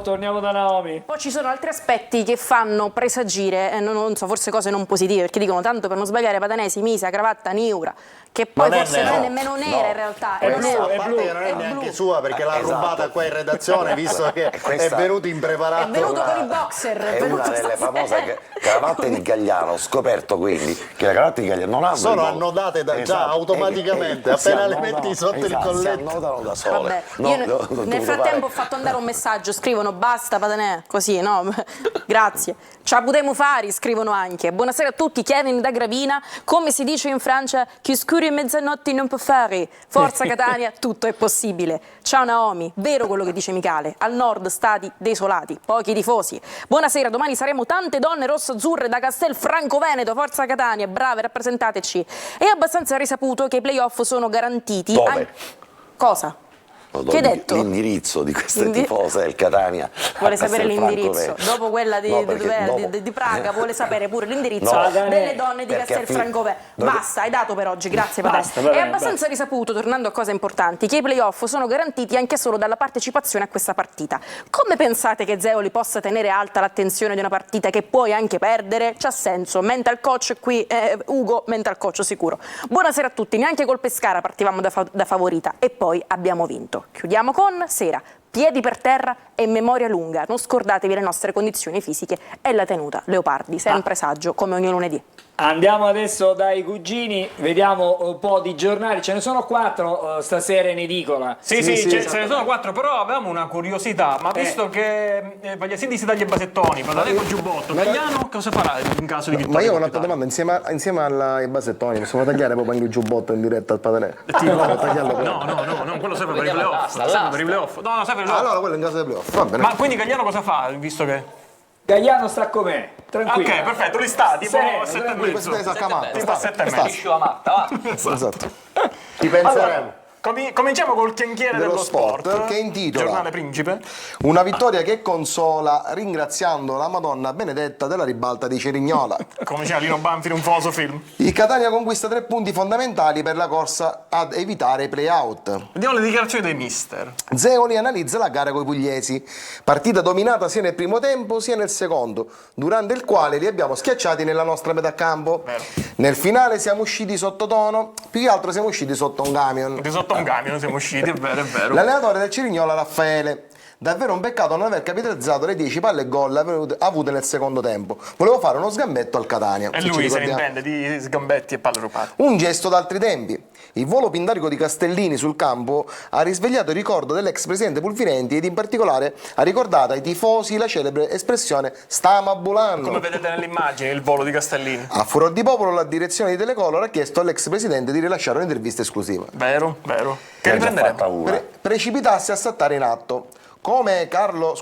Torniamo da Naomi. Poi ci sono altri aspetti che fanno presagire, non so, forse cose non positive, perché dicono tanto per non sbagliare Patanesi, Misa, cravatta, Niura, che poi forse non è nemmeno nera in realtà. A parte che non è neanche sua, perché l'ha rubata qua in redazione, visto che è venuto impreparato. È venuto con i boxer. È una delle famose cravatte di Gagliano. Ho scoperto quindi che le cravatte di Gagliano non hanno sono annodate già automaticamente, appena le metti sotto il colletto. Si annodano da sole. Vabbè, io nel frattempo ho fatto andare un messaggio, scrivono basta Patanè, così, no? Grazie. Ciao Putemu Fari, scrivono anche. Buonasera a tutti, Kevin da Gravina. Come si dice in Francia, chi scuri e mezzanotte non può fare. Forza Catania, tutto è possibile. Ciao Naomi, vero quello che dice Michele. Al nord stati desolati, pochi tifosi. Buonasera, domani saremo tante donne rosso-azzurre da Castelfranco Veneto. Forza Catania, brave, rappresentateci. È abbastanza risaputo che i playoff sono garantiti. Dove? Cosa? Che hai detto? L'indirizzo di queste tifose del Catania. Vuole sapere l'indirizzo. Dopo quella di Praga, vuole sapere pure l'indirizzo delle donne di Castelfranco Veneto. Basta, hai dato per oggi, grazie Patanè. È abbastanza risaputo, tornando a cose importanti, che i playoff sono garantiti anche solo dalla partecipazione a questa partita. Come pensate che Zeoli possa tenere alta l'attenzione di una partita che puoi anche perdere? C'ha senso. Mental coach qui, Ugo, mental coach sicuro. Buonasera a tutti, neanche col Pescara partivamo da favorita e poi abbiamo vinto. Chiudiamo con Sera. piedi per terra e memoria lunga. Non scordatevi le nostre condizioni fisiche e la tenuta. Leopardi, sempre saggio, come ogni lunedì. Andiamo adesso dai cugini, vediamo un po' di giornali, ce ne sono 4 stasera in edicola. Sì, ce ne sono 4, però avevamo una curiosità, ma visto che Pagliasini si taglia i basettoni, Pataneco giubbotto, Gagliano cosa farà in caso di vittoria? Ma io ho un'altra domanda, insieme ai basettoni possiamo tagliare proprio anche il giubbotto in diretta al Pataneco? No, quello serve per i playoff. Serve per i playoff. No, serve per i playoff. Allora quello in caso dei playoff, va bene. Ma quindi Gagliano cosa fa, visto che... Gagliano sta com'è, tranquillo. Ok, perfetto, lui sta tipo Sereno, 7 e Questo è mezzo. Saccamato. Tipo 7 e mezzo. Esatto. Ti penseremo. Cominciamo col chienchiere dello sport, che intitola Giornale Principe. Una vittoria che consola, ringraziando la Madonna Benedetta della ribalta di Cerignola. Come diceva Lino Banfi in un famoso film. Il Catania conquista 3 punti fondamentali per la corsa ad evitare i play-out. Vediamo le dichiarazioni dei mister. Zeoli analizza la gara coi pugliesi, partita dominata sia nel primo tempo sia nel secondo, durante il quale li abbiamo schiacciati nella nostra metà campo. Vero. Nel finale siamo usciti sottotono, più che altro siamo usciti sotto un camion. Di sotto un camion siamo usciti, è vero. L'allenatore del Cerignola Raffaele: davvero un peccato non aver capitalizzato le 10 palle gol avute nel secondo tempo. Volevo fare uno sgambetto al Catania. E se ci lui se ne ricordiamo. intende di sgambetti e palle rubate. Un gesto d'altri tempi. Il volo pindarico di Castellini sul campo ha risvegliato il ricordo dell'ex presidente Pulvirenti ed in particolare ha ricordato ai tifosi la celebre espressione "stiamo abbulando". Come vedete nell'immagine, il volo di Castellini. A furor di popolo la direzione di Telecolor ha chiesto all'ex presidente di rilasciare un'intervista esclusiva. Vero. Che riprenderemo. Precipitarsi a saltare in atto. Come Carlo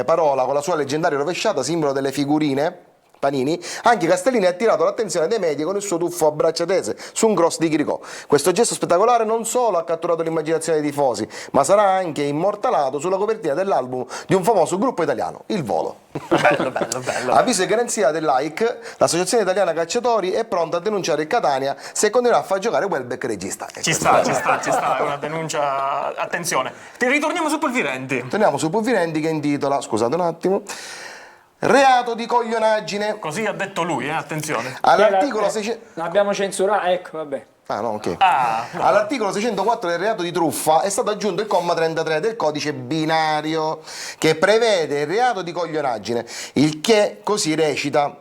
Parola con la sua leggendaria rovesciata, simbolo delle figurine Panini, anche Castellini ha attirato l'attenzione dei media con il suo tuffo a braccia tese su un cross di Chiricò. Questo gesto spettacolare non solo ha catturato l'immaginazione dei tifosi, ma sarà anche immortalato sulla copertina dell'album di un famoso gruppo italiano, Il Volo. Bello. Avviso e garanzia del like, l'Associazione Italiana Calciatori è pronta a denunciare il Catania se continuerà a far giocare Welbeck regista. Ci sta, è una denuncia. Attenzione. Ritorniamo su Pulvirenti. Torniamo su Pulvirenti che intitola, scusate un attimo, reato di coglionaggine. Così ha detto lui, attenzione. All'articolo 600... L'abbiamo censurato, ecco, vabbè. Ah, no, ok. All'articolo 604 del reato di truffa è stato aggiunto il comma 33 del codice binario che prevede il reato di coglionaggine, il che così recita: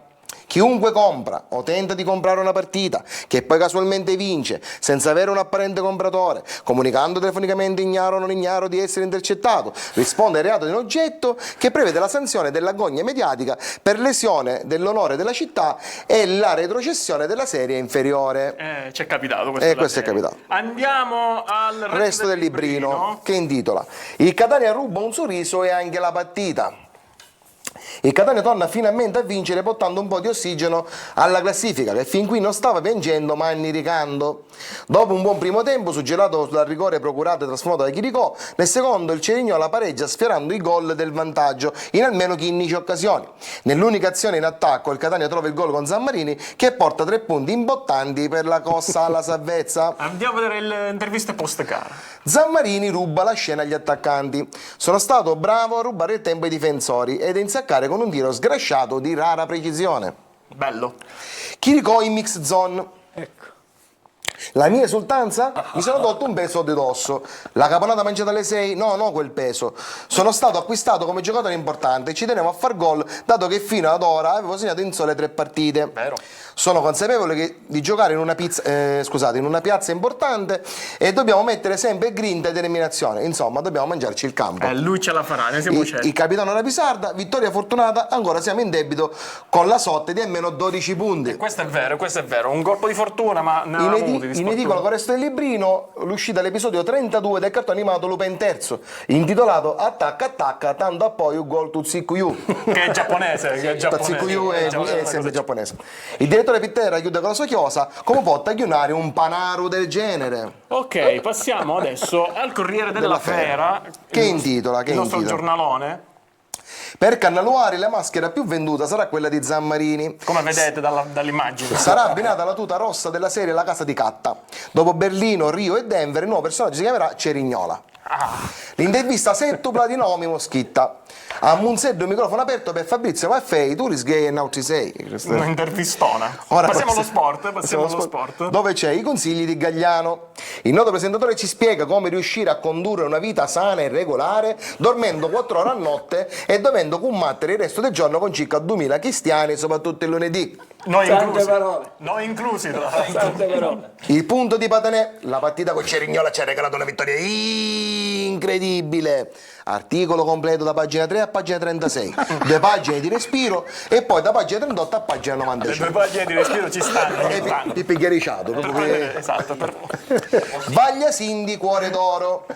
chiunque compra o tenta di comprare una partita che poi casualmente vince senza avere un apparente compratore, comunicando telefonicamente ignaro o non ignaro di essere intercettato, risponde al reato di un oggetto che prevede la sanzione dell'agonia mediatica per lesione dell'onore della città e la retrocessione della serie inferiore. Ci è capitato questo. Questo è capitato. Andiamo al Resto del librino che intitola Il Catania ruba un sorriso e anche la partita. Il Catania torna finalmente a vincere portando un po' di ossigeno alla classifica che fin qui non stava piangendo ma anniricando. Dopo un buon primo tempo suggelato dal rigore procurato e trasformato da Chiricò, nel secondo il Cerignola pareggia sfiorando i gol del vantaggio in almeno 15 occasioni. Nell'unica azione in attacco il Catania trova il gol con Zammarini che porta 3 punti imbottanti per la cossa alla salvezza. Andiamo a vedere le interviste post gara. Zammarini ruba la scena agli attaccanti. Sono stato bravo a rubare il tempo ai difensori ed a insaccare con un tiro sgrasciato di rara precisione. Bello. Chiricò in mix zone. Ecco. La mia esultanza? Mi sono tolto un peso di dosso. La caponata mangiata alle 6? No, quel peso. Sono stato acquistato come giocatore importante e ci tenevo a far gol, dato che fino ad ora avevo segnato in sole 3 partite. Vero. Sono consapevole di giocare in una piazza importante e dobbiamo mettere sempre grinta e determinazione. Insomma, dobbiamo mangiarci il campo. Lui ce la farà, ne siamo certi. Il capitano Rapisarda, vittoria fortunata, ancora siamo in debito con la sotte di almeno 12 punti. Questo è vero. Un colpo di fortuna, ma ne avevamo avuti di In edicola con resto del librino, l'uscita dell'episodio 32 del cartone animato Lupin III, intitolato Attacca, tanto a poi un gol Tutsikuyu. Che è giapponese. Tutsikuyu è sempre giapponese. Il direttore Pittera chiude con la sua chiosa: come può tagliunare un panaru del genere? Ok, passiamo adesso al Corriere della Fera. Che intitola? Il nostro giornalone. Per Cannaluari la maschera più venduta sarà quella di Zammarini. Come vedete dall'immagine. Sarà abbinata alla tuta rossa della serie La Casa di Catta. Dopo Berlino, Rio e Denver, il nuovo personaggio si chiamerà Cerignola. L'intervista settupla di Naomi Moschitta. A Munzeddo il microfono aperto per Fabrizio Maffei, tu risgay e now ti sei. Un'intervistona. Ora Passiamo allo sport. Dove c'è i consigli di Gagliano. Il noto presentatore ci spiega come riuscire a condurre una vita sana e regolare, dormendo 4 ore a notte e dovendo combattere il resto del giorno con circa 2000 cristiani, soprattutto il lunedì. Noi Tante inclusi. parole. Noi inclusi, tra l'altro. Tante parole. Il punto di Patanè, la partita con Cerignola ci ha regalato una vittoria incredibile. Articolo completo da pagina 3 a pagina 36, 2 pagine di respiro e poi da pagina 38 a pagina Le 95. 2 pagine di respiro ci stanno. ogni tanto. Pippi Ghiariciato, proprio che... Esatto, Vaglia Cindy, cuore d'oro.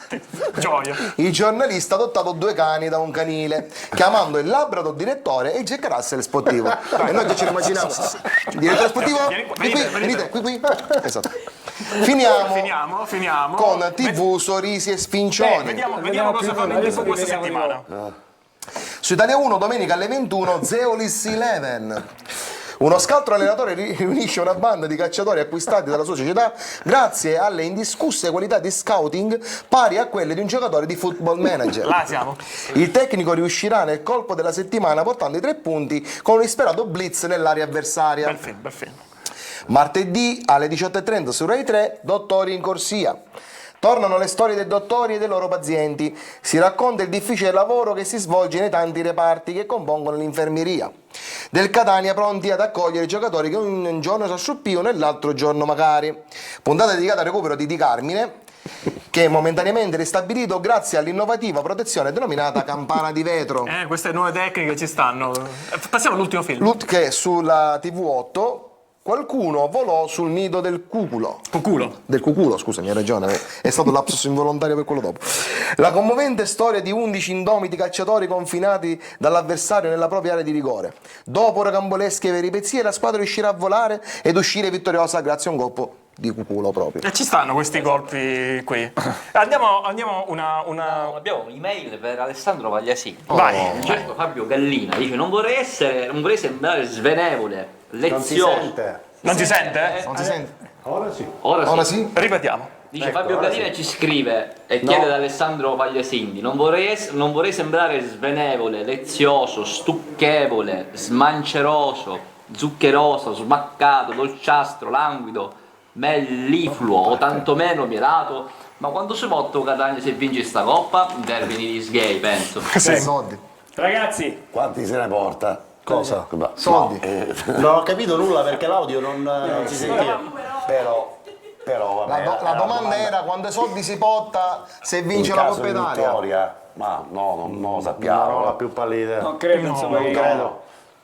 gioia. Il giornalista ha adottato 2 cani da un canile, chiamando il Labrador direttore e il Jack Russell sportivo. E noi già ce lo immaginiamo. Direttore sportivo? Venite, qui. Esatto. Finiamo con TV, sorrisi e sfincioni. Vediamo cosa fanno in TV questa settimana. Su Italia 1 domenica alle 21 Zeolis 11. Uno scaltro allenatore riunisce una banda di cacciatori acquistati dalla sua società grazie alle indiscusse qualità di scouting pari a quelle di un giocatore di Football Manager. Là siamo. Il tecnico riuscirà nel colpo della settimana portando i 3 punti con un disperato blitz nell'area avversaria. Bel film. Martedì alle 18:30 su Rai 3 Dottori in corsia. Tornano le storie dei dottori e dei loro pazienti. Si racconta il difficile lavoro che si svolge nei tanti reparti che compongono l'infermieria. Del Catania pronti ad accogliere i giocatori che un giorno si sciuppiano e l'altro giorno magari. Puntata dedicata al recupero di Di Carmine, che è momentaneamente ristabilito grazie all'innovativa protezione denominata campana di vetro. Queste nuove tecniche ci stanno. Passiamo all'ultimo film. Che sulla TV8 qualcuno volò sul nido del cuculo. Del cuculo, scusami, hai ragione, è stato un lapsus involontario per quello dopo. La commovente storia di 11 indomiti calciatori confinati dall'avversario nella propria area di rigore. Dopo rocambolesche peripezie la squadra riuscirà a volare ed uscire vittoriosa grazie a un colpo di cuculo proprio. E ci stanno questi colpi qui. Andiamo Abbiamo un'email per Alessandro Pagliasini. Vai. Certo, Fabio Gallina dice non vorrei sembrare svenevole, lezioso. Non si sente? Non si sente? Ora sì. Ripetiamo. Dice Fabio Gallina ci scrive e chiede ad Alessandro Pagliasini non vorrei sembrare svenevole, lezioso, stucchevole, smanceroso, zuccheroso, smaccato, dolciastro, languido, mellifluo o tantomeno mielato, ma quando si votta Catania se vince sta coppa? In termini di sgay, penso. Soldi. Ragazzi, Quanti se ne porta? Cosa? Soldi. Non ho capito nulla perché l'audio non si sentiva. Però vabbè, La domanda era quando i soldi si porta se vince in la caso Coppa di Italia. vittoria, ma no, non lo Non sappiamo. ho la più pallida idea. non credo, insomma, che...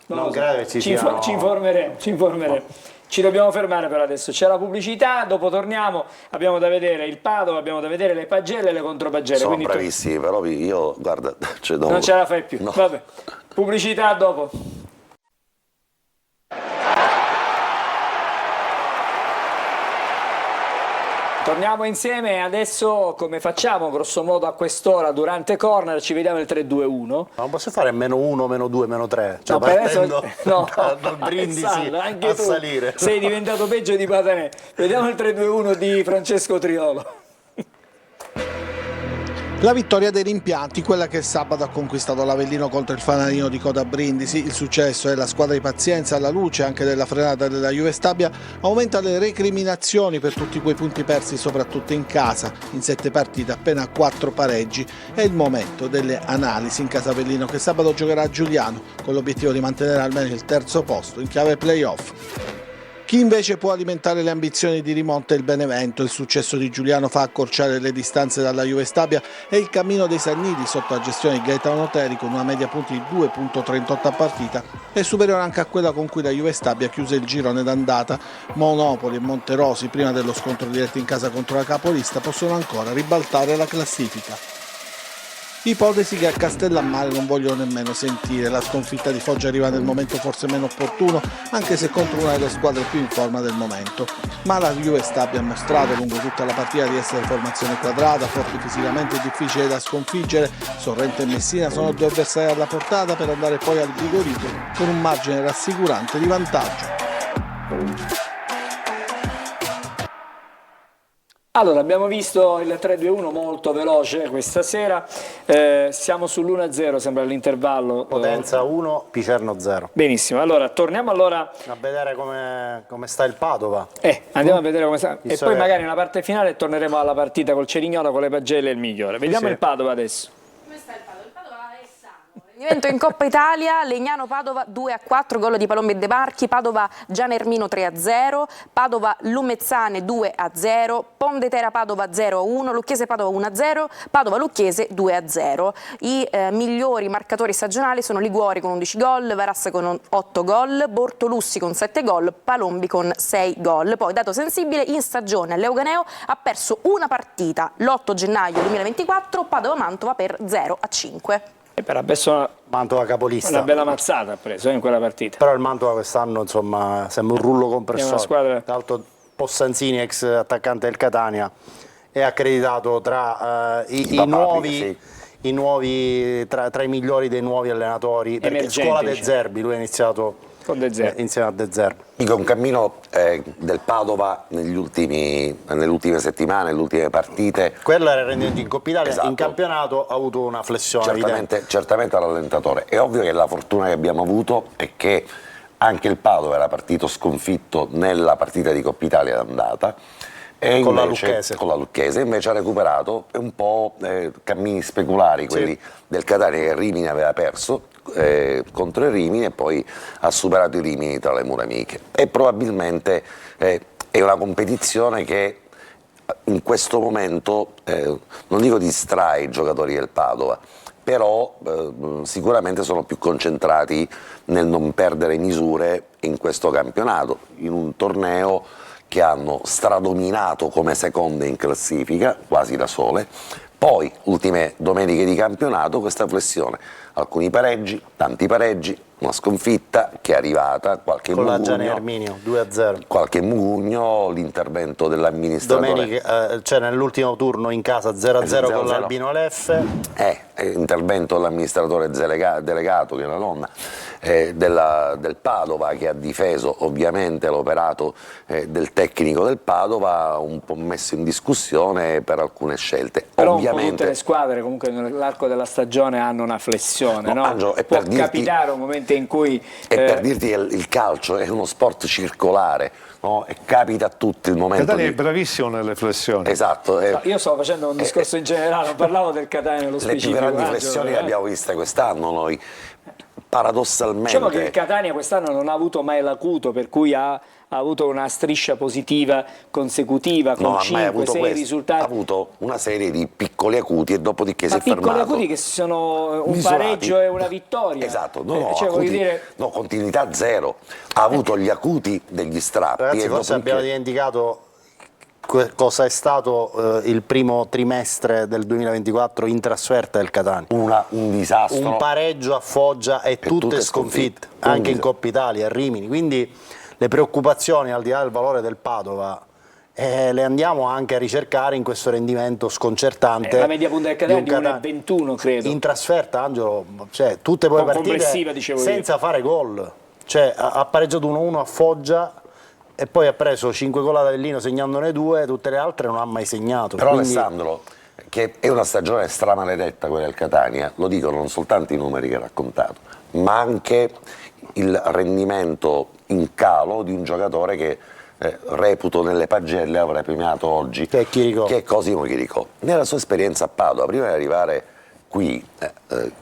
Non credo che ci sia. Ci informeremo. Ci dobbiamo fermare per adesso. C'è la pubblicità, dopo torniamo. Abbiamo da vedere il Padova, abbiamo da vedere le pagelle e le contropagelle. Sono quindi bravissimi, però io, guarda, non ce la fai più. No. Vabbè. Pubblicità dopo. Torniamo insieme adesso, come facciamo grosso modo a quest'ora durante corner, ci vediamo il 3-2-1. Ma non posso fare -1, -2, -3. Cioè, No, per adesso partendo dal Brindisi Alessandro, anche a tu salire. sei diventato peggio di Patanè. Vediamo il 3-2-1 di Francesco Triolo. La vittoria dei rimpianti, quella che sabato ha conquistato l'Avellino contro il fanalino di Coda Brindisi. Il successo e la squadra di pazienza alla luce anche della frenata della Juve Stabia aumenta le recriminazioni per tutti quei punti persi soprattutto in casa. In 7 partite appena 4 pareggi. È il momento delle analisi in casa Avellino che sabato giocherà a Giuliano con l'obiettivo di mantenere almeno il 3° posto in chiave playoff. Chi invece può alimentare le ambizioni di rimonta è il Benevento. Il successo di Giuliano fa accorciare le distanze dalla Juve Stabia e il cammino dei Sanniti sotto la gestione di Gaetano Teri con una media punti di 2,38 a partita è superiore anche a quella con cui la Juve Stabia chiuse il girone d'andata. Monopoli e Monterosi prima dello scontro diretto in casa contro la capolista possono ancora ribaltare la classifica. Ipotesi che a Castellammare non voglio nemmeno sentire. La sconfitta di Foggia arriva nel momento forse meno opportuno, anche se contro una delle squadre più in forma del momento. Ma la Juve Stabia ha mostrato lungo tutta la partita di essere formazione quadrata, forte fisicamente e difficile da sconfiggere. Sorrento e Messina sono 2 avversari alla portata per andare poi al rigorito con un margine rassicurante di vantaggio. Allora, abbiamo visto il 3-2-1 molto veloce questa sera, siamo sull'1-0, sembra l'intervallo. Potenza 1, Picerno 0. Benissimo, allora torniamo allora A vedere come sta il Padova. andiamo a vedere come sta. E Visto poi che- magari nella parte finale torneremo alla partita col Cerignola, con le pagelle e il migliore. Vediamo sì. il Padova adesso. Come sta il Padova? Il Padova è sano. Rendimento in Coppa Italia, Legnano-Padova 2-4, gol di Palombi e De Marchi, Padova-Gian Ermino 3-0, Padova-Lumezzane 2-0, Pondetera-Padova 0-1, Lucchese-Padova 1-0, Padova-Lucchese 2-0. I migliori marcatori stagionali sono Liguori con 11 gol, Varassa con 8 gol, Bortolussi con 7 gol, Palombi con 6 gol. Poi, dato sensibile, in stagione l'Euganeo ha perso una partita l'8 gennaio 2024, Padova-Mantova per 0-5. E per adesso Mantova capolista. una bella mazzata ha preso in quella partita. Però il Mantova quest'anno insomma sembra un rullo compressore. È una squadra- Tra l'altro Possanzini, ex attaccante del Catania, è accreditato tra i nuovi tra i migliori dei nuovi allenatori, perché Emergenti, scuola De diciamo. Zerbi, lui ha iniziato Con De Zerbi. insieme a De Zerbi. Dico, un cammino del Padova nelle ultime settimane, nelle ultime partite, Quello era il rendimento in Coppa Italia, Esatto. in campionato ha avuto una flessione evidente. certamente rallentatore. È ovvio che la fortuna che abbiamo avuto è che anche il Padova era partito sconfitto nella partita di Coppa Italia d'andata, e Con la invece- Lucchese. con la Lucchese, invece ha recuperato un po' cammini speculari, quelli del Catania, che Rimini aveva perso contro il Rimini e poi ha superato i Rimini tra le mura amiche. E probabilmente è una competizione che in questo momento, non dico distrae i giocatori del Padova, però sicuramente sono più concentrati nel non perdere misure in questo campionato, in un torneo che hanno stradominato come seconde in classifica, quasi da sole. Poi, ultime domeniche di campionato, questa flessione, alcuni pareggi, tanti pareggi, una sconfitta che è arrivata, qualche Con la Gian mugugno, Erminio 2-0. qualche mugugno, l'intervento dell'amministratore. Domenica, cioè nell'ultimo turno in casa 0-0 con 0-0. l'Albino Leffe. Intervento dell'amministratore delegato, che è la nonna del Padova, che ha difeso ovviamente l'operato del tecnico del Padova, un po' messo in discussione per alcune scelte. Però un po' Ovviamente tutte le squadre comunque nell'arco della stagione hanno una flessione, No, no? Angelo, è Può per dirti- capitare un momento in cui per dirti che il calcio è uno sport circolare, no? E capita a tutti il momento Catania è di... bravissimo nelle flessioni. Esatto, io stavo facendo un discorso in generale, non parlavo del Catania nello le più specifico. grandi Angelo, flessioni le abbiamo viste quest'anno noi, paradossalmente. Diciamo che il Catania quest'anno non ha avuto mai l'acuto, per cui ha avuto una striscia positiva consecutiva con No, ha mai 5-6 avuto questo. risultati. Ha avuto una serie di piccoli acuti e dopodiché Ma si è piccoli fermato. acuti che sono un Misurati. pareggio e una vittoria. Esatto, Cioè, voglio dire, no, continuità zero. Ha avuto gli acuti degli strappi. Ragazzi, e forse dopodiché- abbiamo dimenticato cosa è stato il primo trimestre del 2024 in trasferta del Catania. un disastro. Un pareggio a Foggia e tutte tutte sconfitte, sconfitte. anche in Un Coppa Italia, a Rimini. Quindi le preoccupazioni, al di là del valore del Padova, le andiamo anche a ricercare in questo rendimento sconcertante. la media punta del Catania di un è di 1,21 credo. in trasferta, Angelo, cioè, tutte poi Complessiva, partite dicevo senza fare gol. Cioè, ha pareggiato 1-1 a Foggia e poi ha preso 5 gol ad Avellino segnandone 2, tutte le altre non ha mai segnato. Però Quindi- Alessandro, che è una stagione stramaledetta quella del Catania, lo dicono non soltanto i numeri che ha raccontato, ma anche il rendimento in calo di un giocatore che reputo nelle pagelle avrei premiato oggi, Che è Chiricò. che è Cosimo Chiricò. Nella sua esperienza a Padova, prima di arrivare qui,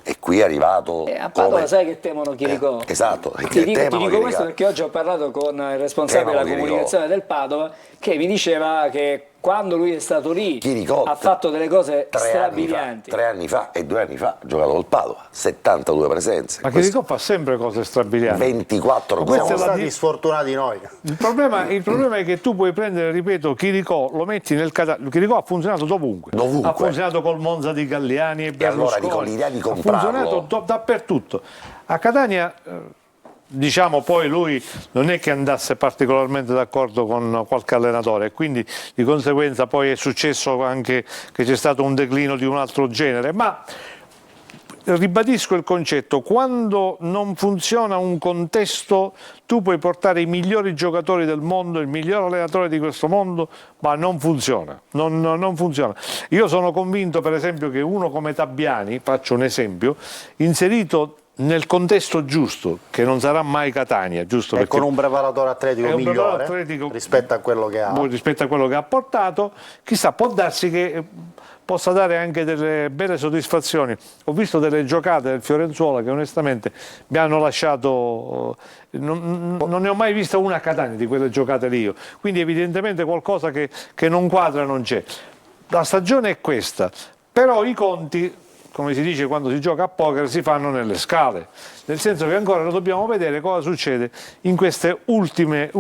e qui è arrivato A Padova come... sai che temono Chiricò. esatto, Ti dico temano questo Chiricò. perché oggi ho parlato con il responsabile Temano della Chiricò. comunicazione del Padova, che mi diceva che quando lui è stato lì Chiricò ha fatto delle cose 3 anni fa e 2 anni fa ha giocato col Padova, 72 presenze. Ma Chiricò fa sempre cose strabilianti. 24 Ma questa gol. è Siamo la stati sfortunati noi. Il problema è che tu puoi prendere, ripeto, Chiricò, lo metti nel Catania. Chiricò ha funzionato dovunque. Dovunque. Ha funzionato col Monza di Galliani e allora Berlusconi. dico, l'idea di ha comprarlo. funzionato dappertutto. A Catania, diciamo, poi lui non è che andasse particolarmente d'accordo con qualche allenatore e quindi di conseguenza poi è successo anche che c'è stato un declino di un altro genere, ma ribadisco il concetto: quando non funziona un contesto tu puoi portare i migliori giocatori del mondo, il miglior allenatore di questo mondo, ma non funziona, non funziona. Io sono convinto per esempio che uno come Tabiani, faccio un esempio, inserito nel contesto giusto, che non sarà mai Catania, giusto? E perché con un preparatore atletico migliore rispetto a quello che ha portato, chissà, può darsi che possa dare anche delle belle soddisfazioni. Ho visto delle giocate del Fiorenzuola che onestamente mi hanno lasciato, non ne ho mai vista una a Catania di quelle giocate lì io, quindi evidentemente qualcosa che non quadra non c'è. La stagione è questa, però i conti, come si dice quando si gioca a poker, si fanno nelle scale, nel senso che ancora lo dobbiamo vedere cosa succede in queste ultime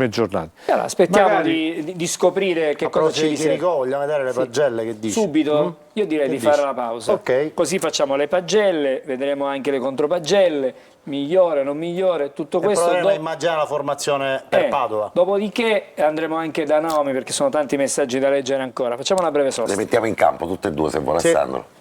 giornate. Allora, aspettiamo Magari di scoprire che cosa ci riserva. Chirico, vogliamo vedere le pagelle, che dici? Subito? Io direi Che di dici? fare la pausa. Ok. Così facciamo le pagelle, vedremo anche le contropagelle, migliore, non migliore, tutto questo. Proveremo a immaginare la formazione per Padova. Dopodiché andremo anche da nomi, perché sono tanti messaggi da leggere ancora. Facciamo una breve sosta. Le mettiamo in campo tutte e due, se vuole, Sì. Alessandro.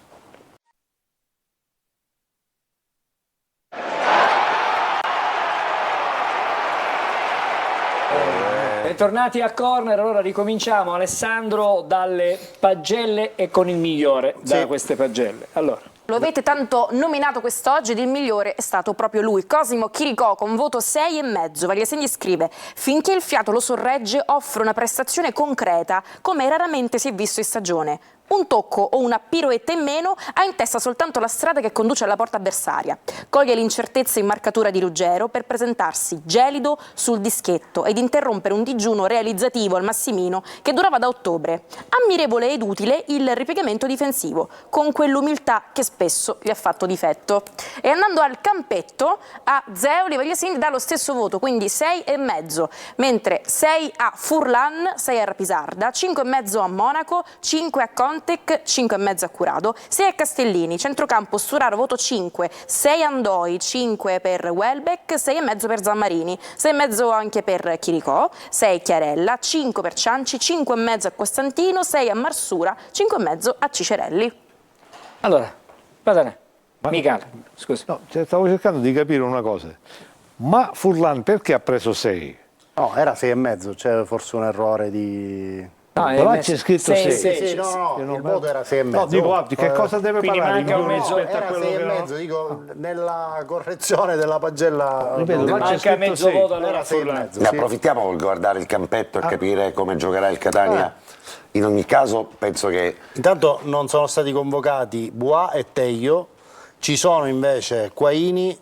Bentornati a Corner, allora ricominciamo, Alessandro, dalle pagelle e con il migliore da queste pagelle. Allora. Lo avete tanto nominato quest'oggi ed il migliore è stato proprio lui, Cosimo Chiricò, con voto 6,5. Vagliasegni scrive: finché il fiato lo sorregge offre una prestazione concreta come raramente si è visto in stagione. Un tocco o una piroetta in meno ha in testa soltanto la strada che conduce alla porta avversaria. Coglie l'incertezza in marcatura di Ruggero per presentarsi gelido sul dischetto ed interrompere un digiuno realizzativo al Massimino che durava da ottobre. Ammirevole ed utile il ripiegamento difensivo, con quell'umiltà che spesso gli ha fatto difetto. E andando al campetto, a Zeoli Vagliasini dà lo stesso voto, quindi 6,5, mentre 6 a Furlan, 6 a Rapisarda, 5,5 a Monaco, 5 a Contec, 5,5 a Curado, 6 a Castellini, centrocampo Sturaro voto 5, 6 Andoi, 5 per Welbeck, 6,5 per Zammarini, 6,5 anche per Chiricò, 6 Chiarella, 5 per Cianci, 5,5 a Costantino, 6 a Marsura, 5,5 a Cicerelli. Allora, Patanè, Michele, scusi. No, stavo cercando di capire una cosa, ma Furlan perché ha preso 6? No, era 6,5, c'è forse un errore di... No, Là c'è scritto 6. Sì, no, il voto era 6,5. No, dico, di che cosa deve quindi parlare? manca un mezzo- rispetto a Era quello che 6,5, dico, nella correzione della pagella... Ripeto, là c'è Manca scritto mezzo 6. voto allora Era a Furlan. 6,5. Ne approfittiamo per guardare il campetto e capire come giocherà il Catania. In ogni caso penso che Intanto non sono stati convocati Bois e Teio, ci sono invece Quaini,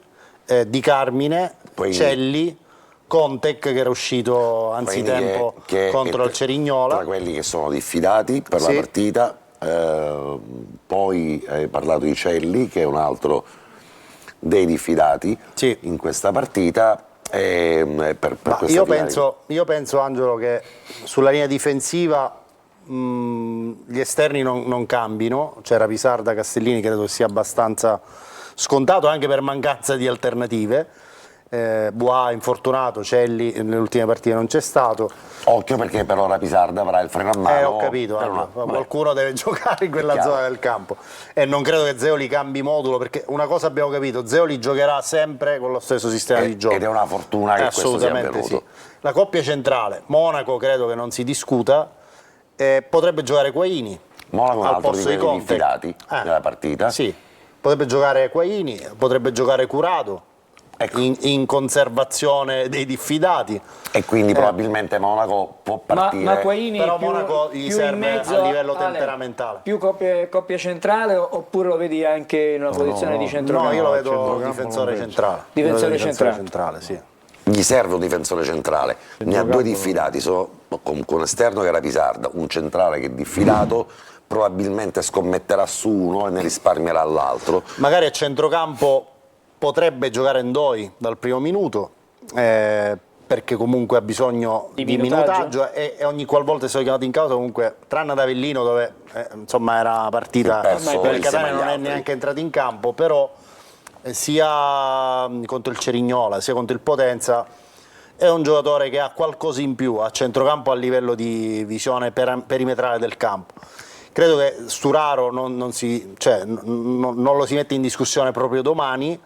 Di Carmine, Quaini. Celli, Contec che era uscito anzitempo contro il tra Cerignola. quelli che sono diffidati per la Sì. partita, poi hai parlato di Celli che è un altro dei diffidati Sì. in questa partita. Per Ma questa io finale. penso, Angelo, che sulla linea difensiva gli esterni non cambino, c'era Pisarda, Castellini, credo sia abbastanza scontato anche per mancanza di alternative. Bois infortunato, Celli nelle ultime partite non c'è stato. Occhio perché però Rapisarda avrà il freno a mano. Ho capito, per Angelo, vabbè. qualcuno deve giocare in quella È chiaro. zona del campo e non credo che Zeoli cambi modulo, perché una cosa abbiamo capito: Zeoli giocherà sempre con lo stesso sistema di gioco Ed è una fortuna che questo sia assolutamente avvenuto. sì. La coppia centrale Monaco credo che non si discuta, potrebbe giocare Quaini Monaco è un al altro di posto di quelli Conte. diffidati nella partita. Sì, potrebbe giocare Quaini, potrebbe giocare Curado, Ecco. in conservazione dei diffidati. E quindi probabilmente Monaco può partire. Ma Quaini Però più, Monaco gli più serve in mezzo a livello Ale, temperamentale. più coppia centrale oppure lo vedi anche in una posizione di centrocampo? No, io lo vedo centrocampo difensore non vedo. centrale. Difensore Io lo vedo centrale. sì. Gli serve un difensore centrale, ne ha due diffidati, sono comunque un esterno che era Pisarda, un centrale che è diffidato, probabilmente scommetterà su uno e ne risparmierà l'altro. Magari a centrocampo potrebbe giocare Ndoi dal primo minuto, perché comunque ha bisogno Di di minutaggio. minutaggio e ogni qualvolta sono chiamati in causa, comunque tranne ad Avellino dove insomma era una partita Ha perso per il insieme Catania, agli non è altri. neanche entrato in campo, però sia contro il Cerignola sia contro il Potenza è un giocatore che ha qualcosa in più a centrocampo a livello di visione perimetrale del campo. credo che Sturaro non lo si mette in discussione proprio domani,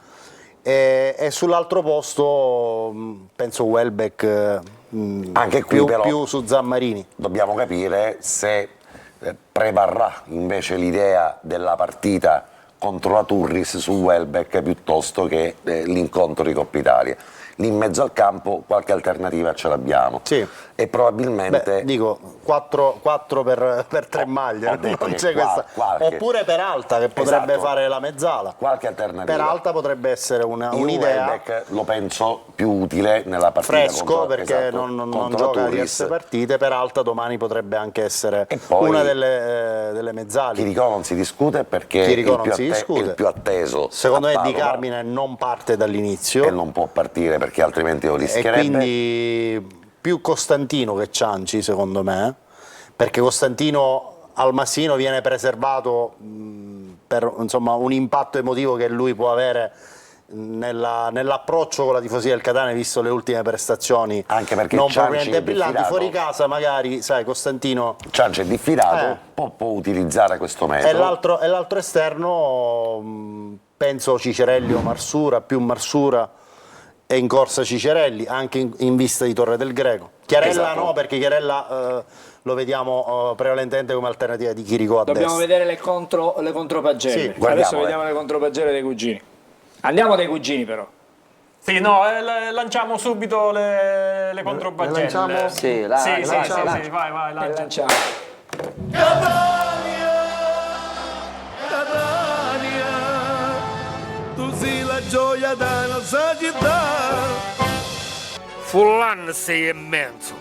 e sull'altro posto penso Welbeck, anche qui però più su Zammarini. dobbiamo capire se prevarrà invece l'idea della partita contro la Turris su Welbeck piuttosto che l'incontro di Coppa Italia. Lì in mezzo al campo qualche alternativa ce l'abbiamo, Sì. e probabilmente Dico 4 per 3 maglie, ho detto non che c'è questa. qualche- Oppure Peralta che potrebbe Esatto. fare la mezzala. qualche alternativa. Peralta potrebbe essere Io un'idea. Welbeck lo penso più utile nella partita Fresco contro, perché esatto, non contro la gioca Turris. diverse partite. Peralta domani potrebbe anche essere E poi una delle mezzali. Chirico non si discute perché Chirico il non più, si discute. il più atteso Secondo a me Di Padova, Carmine non parte dall'inizio, e non può partire perché altrimenti lo e rischierebbe. quindi più Costantino che Cianci secondo me, perché Costantino al Massino viene preservato per insomma un impatto emotivo che lui può avere nell'approccio con la tifoseria del Catania, visto le ultime prestazioni Anche perché non Cianci propriamente è brillanti. diffidato. Fuori casa magari, sai, Costantino Cianci è diffidato, può utilizzare questo e metodo. l'altro esterno, penso Cicerelli o Marsura, più Marsura, e in corsa Cicerelli, anche in vista di Torre del Greco. Chiarella Esatto. no, perché Chiarella lo vediamo prevalentemente come alternativa di Chirico a Dobbiamo destra. vedere le contropagelle. Sì, Adesso guardiamole. vediamo le contropagelle dei cugini. Andiamo dai cugini però. Sì, no, lanciamo subito le contropagelle. lanciamo? Sì, sì, lancia. sì, vai, E lancia. lanciamo. Fullan 6,5.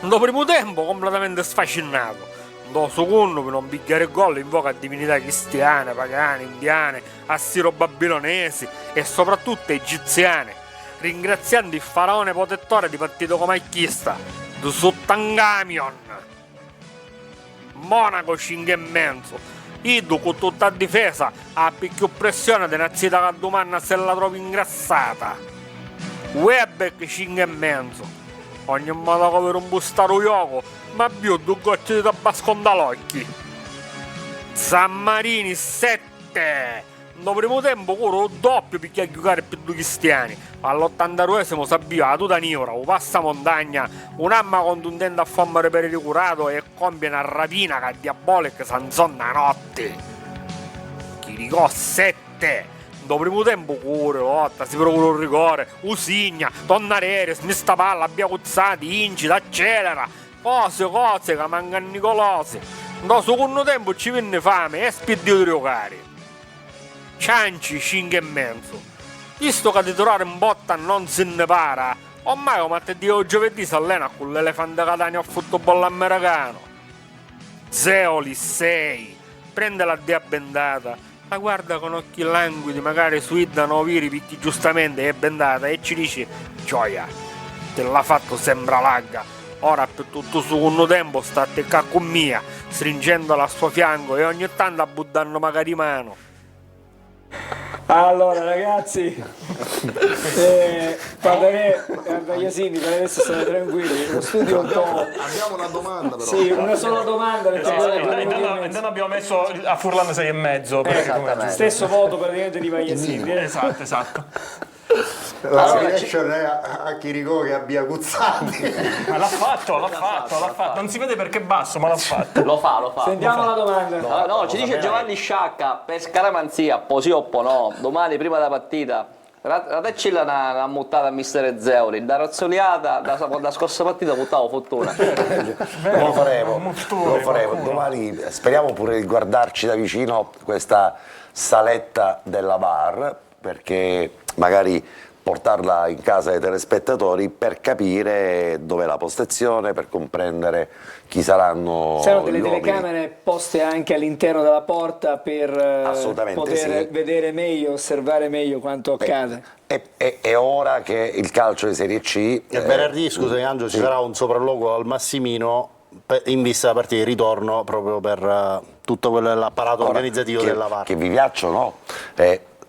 Dopo primo tempo completamente sfacinato. Do secondo per non pigliare gol invoca divinità cristiane, pagane, indiane, assiro-babilonesi e soprattutto egiziane, ringraziando il faraone protettore di partito come Chista, di Sottangamion. Monaco 5,5. Idu con tutta difesa ha più pressione di una zita che domanda se la trovi ingrassata. Welbeck 5,5. Ogni modo che per un bustaro gioco, ma più due gocce di tabasco dall'occhi. Zammarini 7. No primo tempo corro doppio per giocare più due cristiani. All'82esimo si avvia la tuta Niora, o passa montagna, un'arma contundente a fondo per il curato e compie una rapina che diabolica sanzonna notte. Chiricò 7. Do primo tempo corre, lotta, si procura un rigore, usigna, torna aereo, smista palla, abbia cuzzati, incita, accelera, cose che mancano Nicolosi. Do secondo tempo ci venne fame e spedito di giocare. Cianci 5,5. Visto che di trovare in botta non se ne para, ormai come martedì o giovedì si allena con l'elefante Catania al football americano. Zeoli 6. Prende la diabendata. La guarda con occhi languidi, magari suidano viri picchi giustamente è bendata e ci dice: gioia, te l'ha fatto sembra lagga. Ora per tutto il secondo tempo sta a teccare con mia, stringendola al suo fianco e ogni tanto buttando magari mano. Allora ragazzi, Padre Vagliasini, per adesso state tranquilli, lo studio è un po'. Abbiamo una domanda però. Sì, una sola domanda perché poi abbiamo Intanto abbiamo messo a Furlan 6,5. perché come- stesso voto praticamente di Vagliasini. Esatto. La selection è a Chirico che abbia Guzzanti. Ma l'ha fatto. Non si vede perché è basso, ma l'ha fatto. Lo fa. Sentiamo la domanda. No, ci dice Giovanni Sciacca per scaramanzia, posi oppo no, domani prima della partita. Ratecci una muttata a mister Zeoli, da razzoliata, da scorsa partita buttavo fortuna. Lo faremo. Domani speriamo pure di guardarci da vicino questa saletta della VAR, perché magari portarla in casa dei telespettatori per capire dov'è la postazione, per comprendere chi saranno C'erano delle gli uomini. telecamere poste anche all'interno della porta per Assolutamente poter sì. vedere meglio, osservare meglio quanto accade. È ora che il calcio di Serie C... E venerdì, scusami Angelo, ci sarà un sopralluogo al Massimino in vista della partita di ritorno, proprio per tutto l'apparato organizzativo della VAR. Che vi piacciono, no?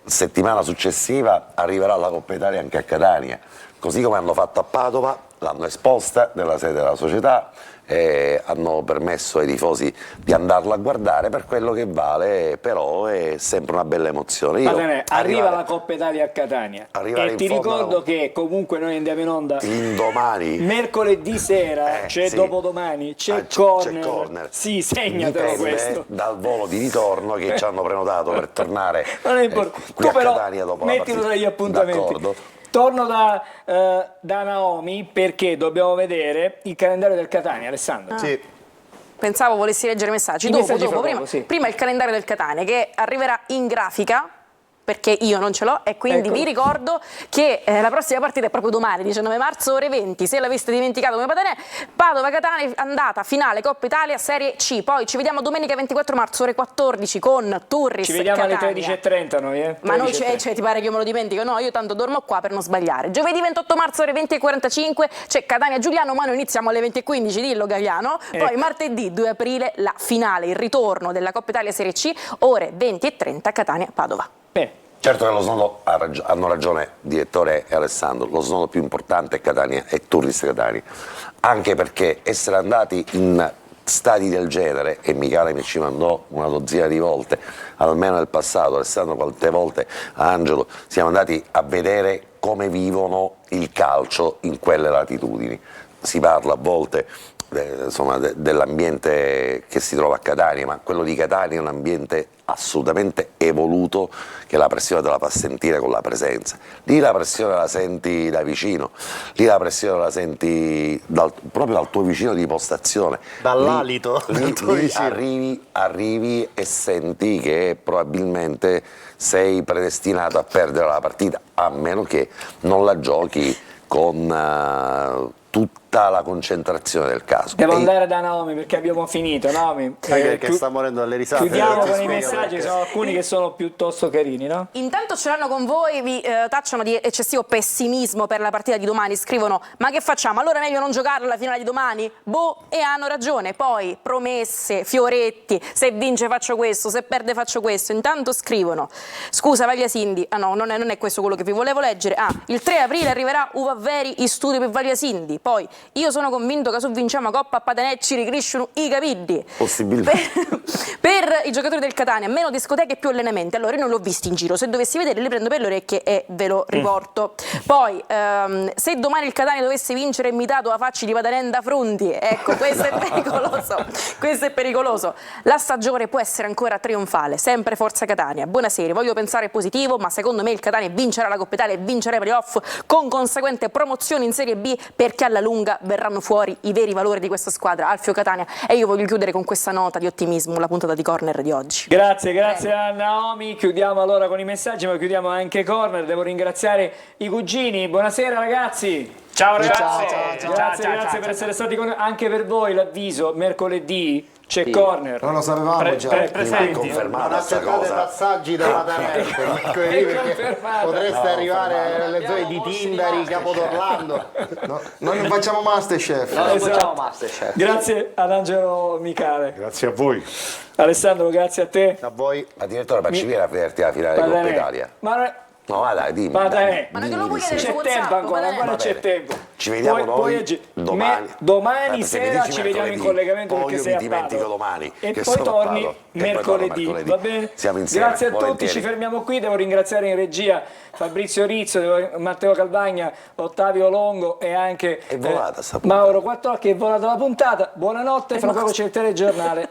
Settimana successiva arriverà la Coppa Italia anche a Catania, così come hanno fatto a Padova, l'hanno esposta nella sede della società e hanno permesso ai tifosi di andarla a guardare per quello che vale, però è sempre una bella emozione. Arriva la Coppa Italia a Catania e ti ricordo che comunque noi andiamo in onda l'indomani, mercoledì sera, c'è dopodomani, c'è corner. Sì, segnatelo questo. Dal volo di ritorno che ci hanno prenotato per tornare non è importante. qui Tu a Catania dopo la partita. mettilo dagli appuntamenti. D'accordo. Torno da Naomi perché dobbiamo vedere il calendario del Catania, Alessandro. Sì. Pensavo volessi leggere i messaggi. Prima il calendario del Catania che arriverà in grafica, perché io non ce l'ho, e quindi vi ricordo che la prossima partita è proprio domani, 19 marzo, ore 20, se l'aveste dimenticato come Padova-Catania, andata, finale, Coppa Italia, Serie C, poi ci vediamo domenica 24 marzo, ore 14, con Turris Ci vediamo Catania. alle 13:30 noi, Ma non c'è, ti pare che io me lo dimentico? No, io tanto dormo qua per non sbagliare. Giovedì 28 marzo, ore 20:45, c'è Catania-Giuliano, ma noi iniziamo alle 20:15, dillo Gagliano. Poi martedì 2 aprile, la finale, il ritorno della Coppa Italia Serie C, ore 20:30, Catania-Padova. Certo che lo snodo, hanno ragione direttore e Alessandro, lo snodo più importante è Catania, è Turris Catania, anche perché essere andati in stadi del genere, e Michele mi ci mandò una dozzina di volte, almeno nel passato, Alessandro quante volte, Angelo, siamo andati a vedere come vivono il calcio in quelle latitudini. Si parla a volte dell'ambiente che si trova a Catania, ma quello di Catania è un ambiente assolutamente evoluto che la pressione te la fa sentire con la presenza. Lì la pressione la senti da vicino, lì la pressione la senti proprio dal tuo vicino di postazione. Dall'alito. Lì arrivi e senti che probabilmente sei predestinato a perdere la partita, a meno che non la giochi con tutta la concentrazione del caso. Devo andare da Naomi perché abbiamo finito. Naomi, che sta morendo dalle risate. Chiudiamo con i messaggi, sono alcuni che sono piuttosto carini, no? Intanto ce l'hanno con voi, vi tacciano di eccessivo pessimismo per la partita di domani, scrivono ma che facciamo? Allora è meglio non giocarla alla finale di domani? Boh, e hanno ragione, poi promesse, fioretti, se vince faccio questo, se perde faccio questo. Intanto scrivono, scusa Vaglia Sindi, no, non è questo quello che vi volevo leggere, il 3 aprile arriverà Uva Veri in studio per Vaglia Sindi, poi io sono convinto che se vinciamo Coppa a Patanè ci ricrescono i capelli. Possibilmente. Per i giocatori del Catania, meno discoteche e più allenamenti. Allora io non l'ho visto in giro, se dovessi vedere li prendo per le orecchie e ve lo riporto. Poi, se domani il Catania dovesse vincere imitato a facci di Patanè da Fronti, ecco, questo è pericoloso. Questo è pericoloso. La stagione può essere ancora trionfale, sempre forza Catania. Buonasera, voglio pensare positivo, ma secondo me il Catania vincerà la Coppa Italia e vincerà i playoff con conseguente promozione in Serie B, perché alla lunga verranno fuori i veri valori di questa squadra, Alfio Catania. E io voglio chiudere con questa nota di ottimismo la puntata di Corner di oggi. Grazie a Naomi. Chiudiamo allora con i messaggi, ma chiudiamo anche Corner. Devo ringraziare i cugini. Buonasera ragazzi. Ciao ragazzi. Grazie per essere stati con noi. Anche per voi l'avviso, mercoledì c'è Corner. Non lo sapevamo già. Presenti. Non accettate passaggi da Patanè perché potreste arrivare alle zone di Tindari, Capodorlando. Noi non facciamo Masterchef. Grazie ad Angelo Micale. Grazie a voi. Alessandro, grazie a te. A voi. Ma direttore, ma ci viene a vederti alla finale di Coppa Italia? No, dai, dimmi. Patanè. Ma non glielo vuoi chiedere su C'è WhatsApp, tempo ancora c'è tempo. Ci vediamo domani sera ci vediamo in collegamento poi perché io sei mi a dimentico Padova. domani E che poi sono a torni Padova. mercoledì, va bene? Siamo insieme. Grazie a tutti, volentieri. ci fermiamo qui. Devo ringraziare in regia Fabrizio Rizzo, Matteo Calvagna, Ottavio Longo e anche È volata sta puntata. Mauro Quattrocchi. È volata la puntata. Buonanotte, fra poco c'è il telegiornale.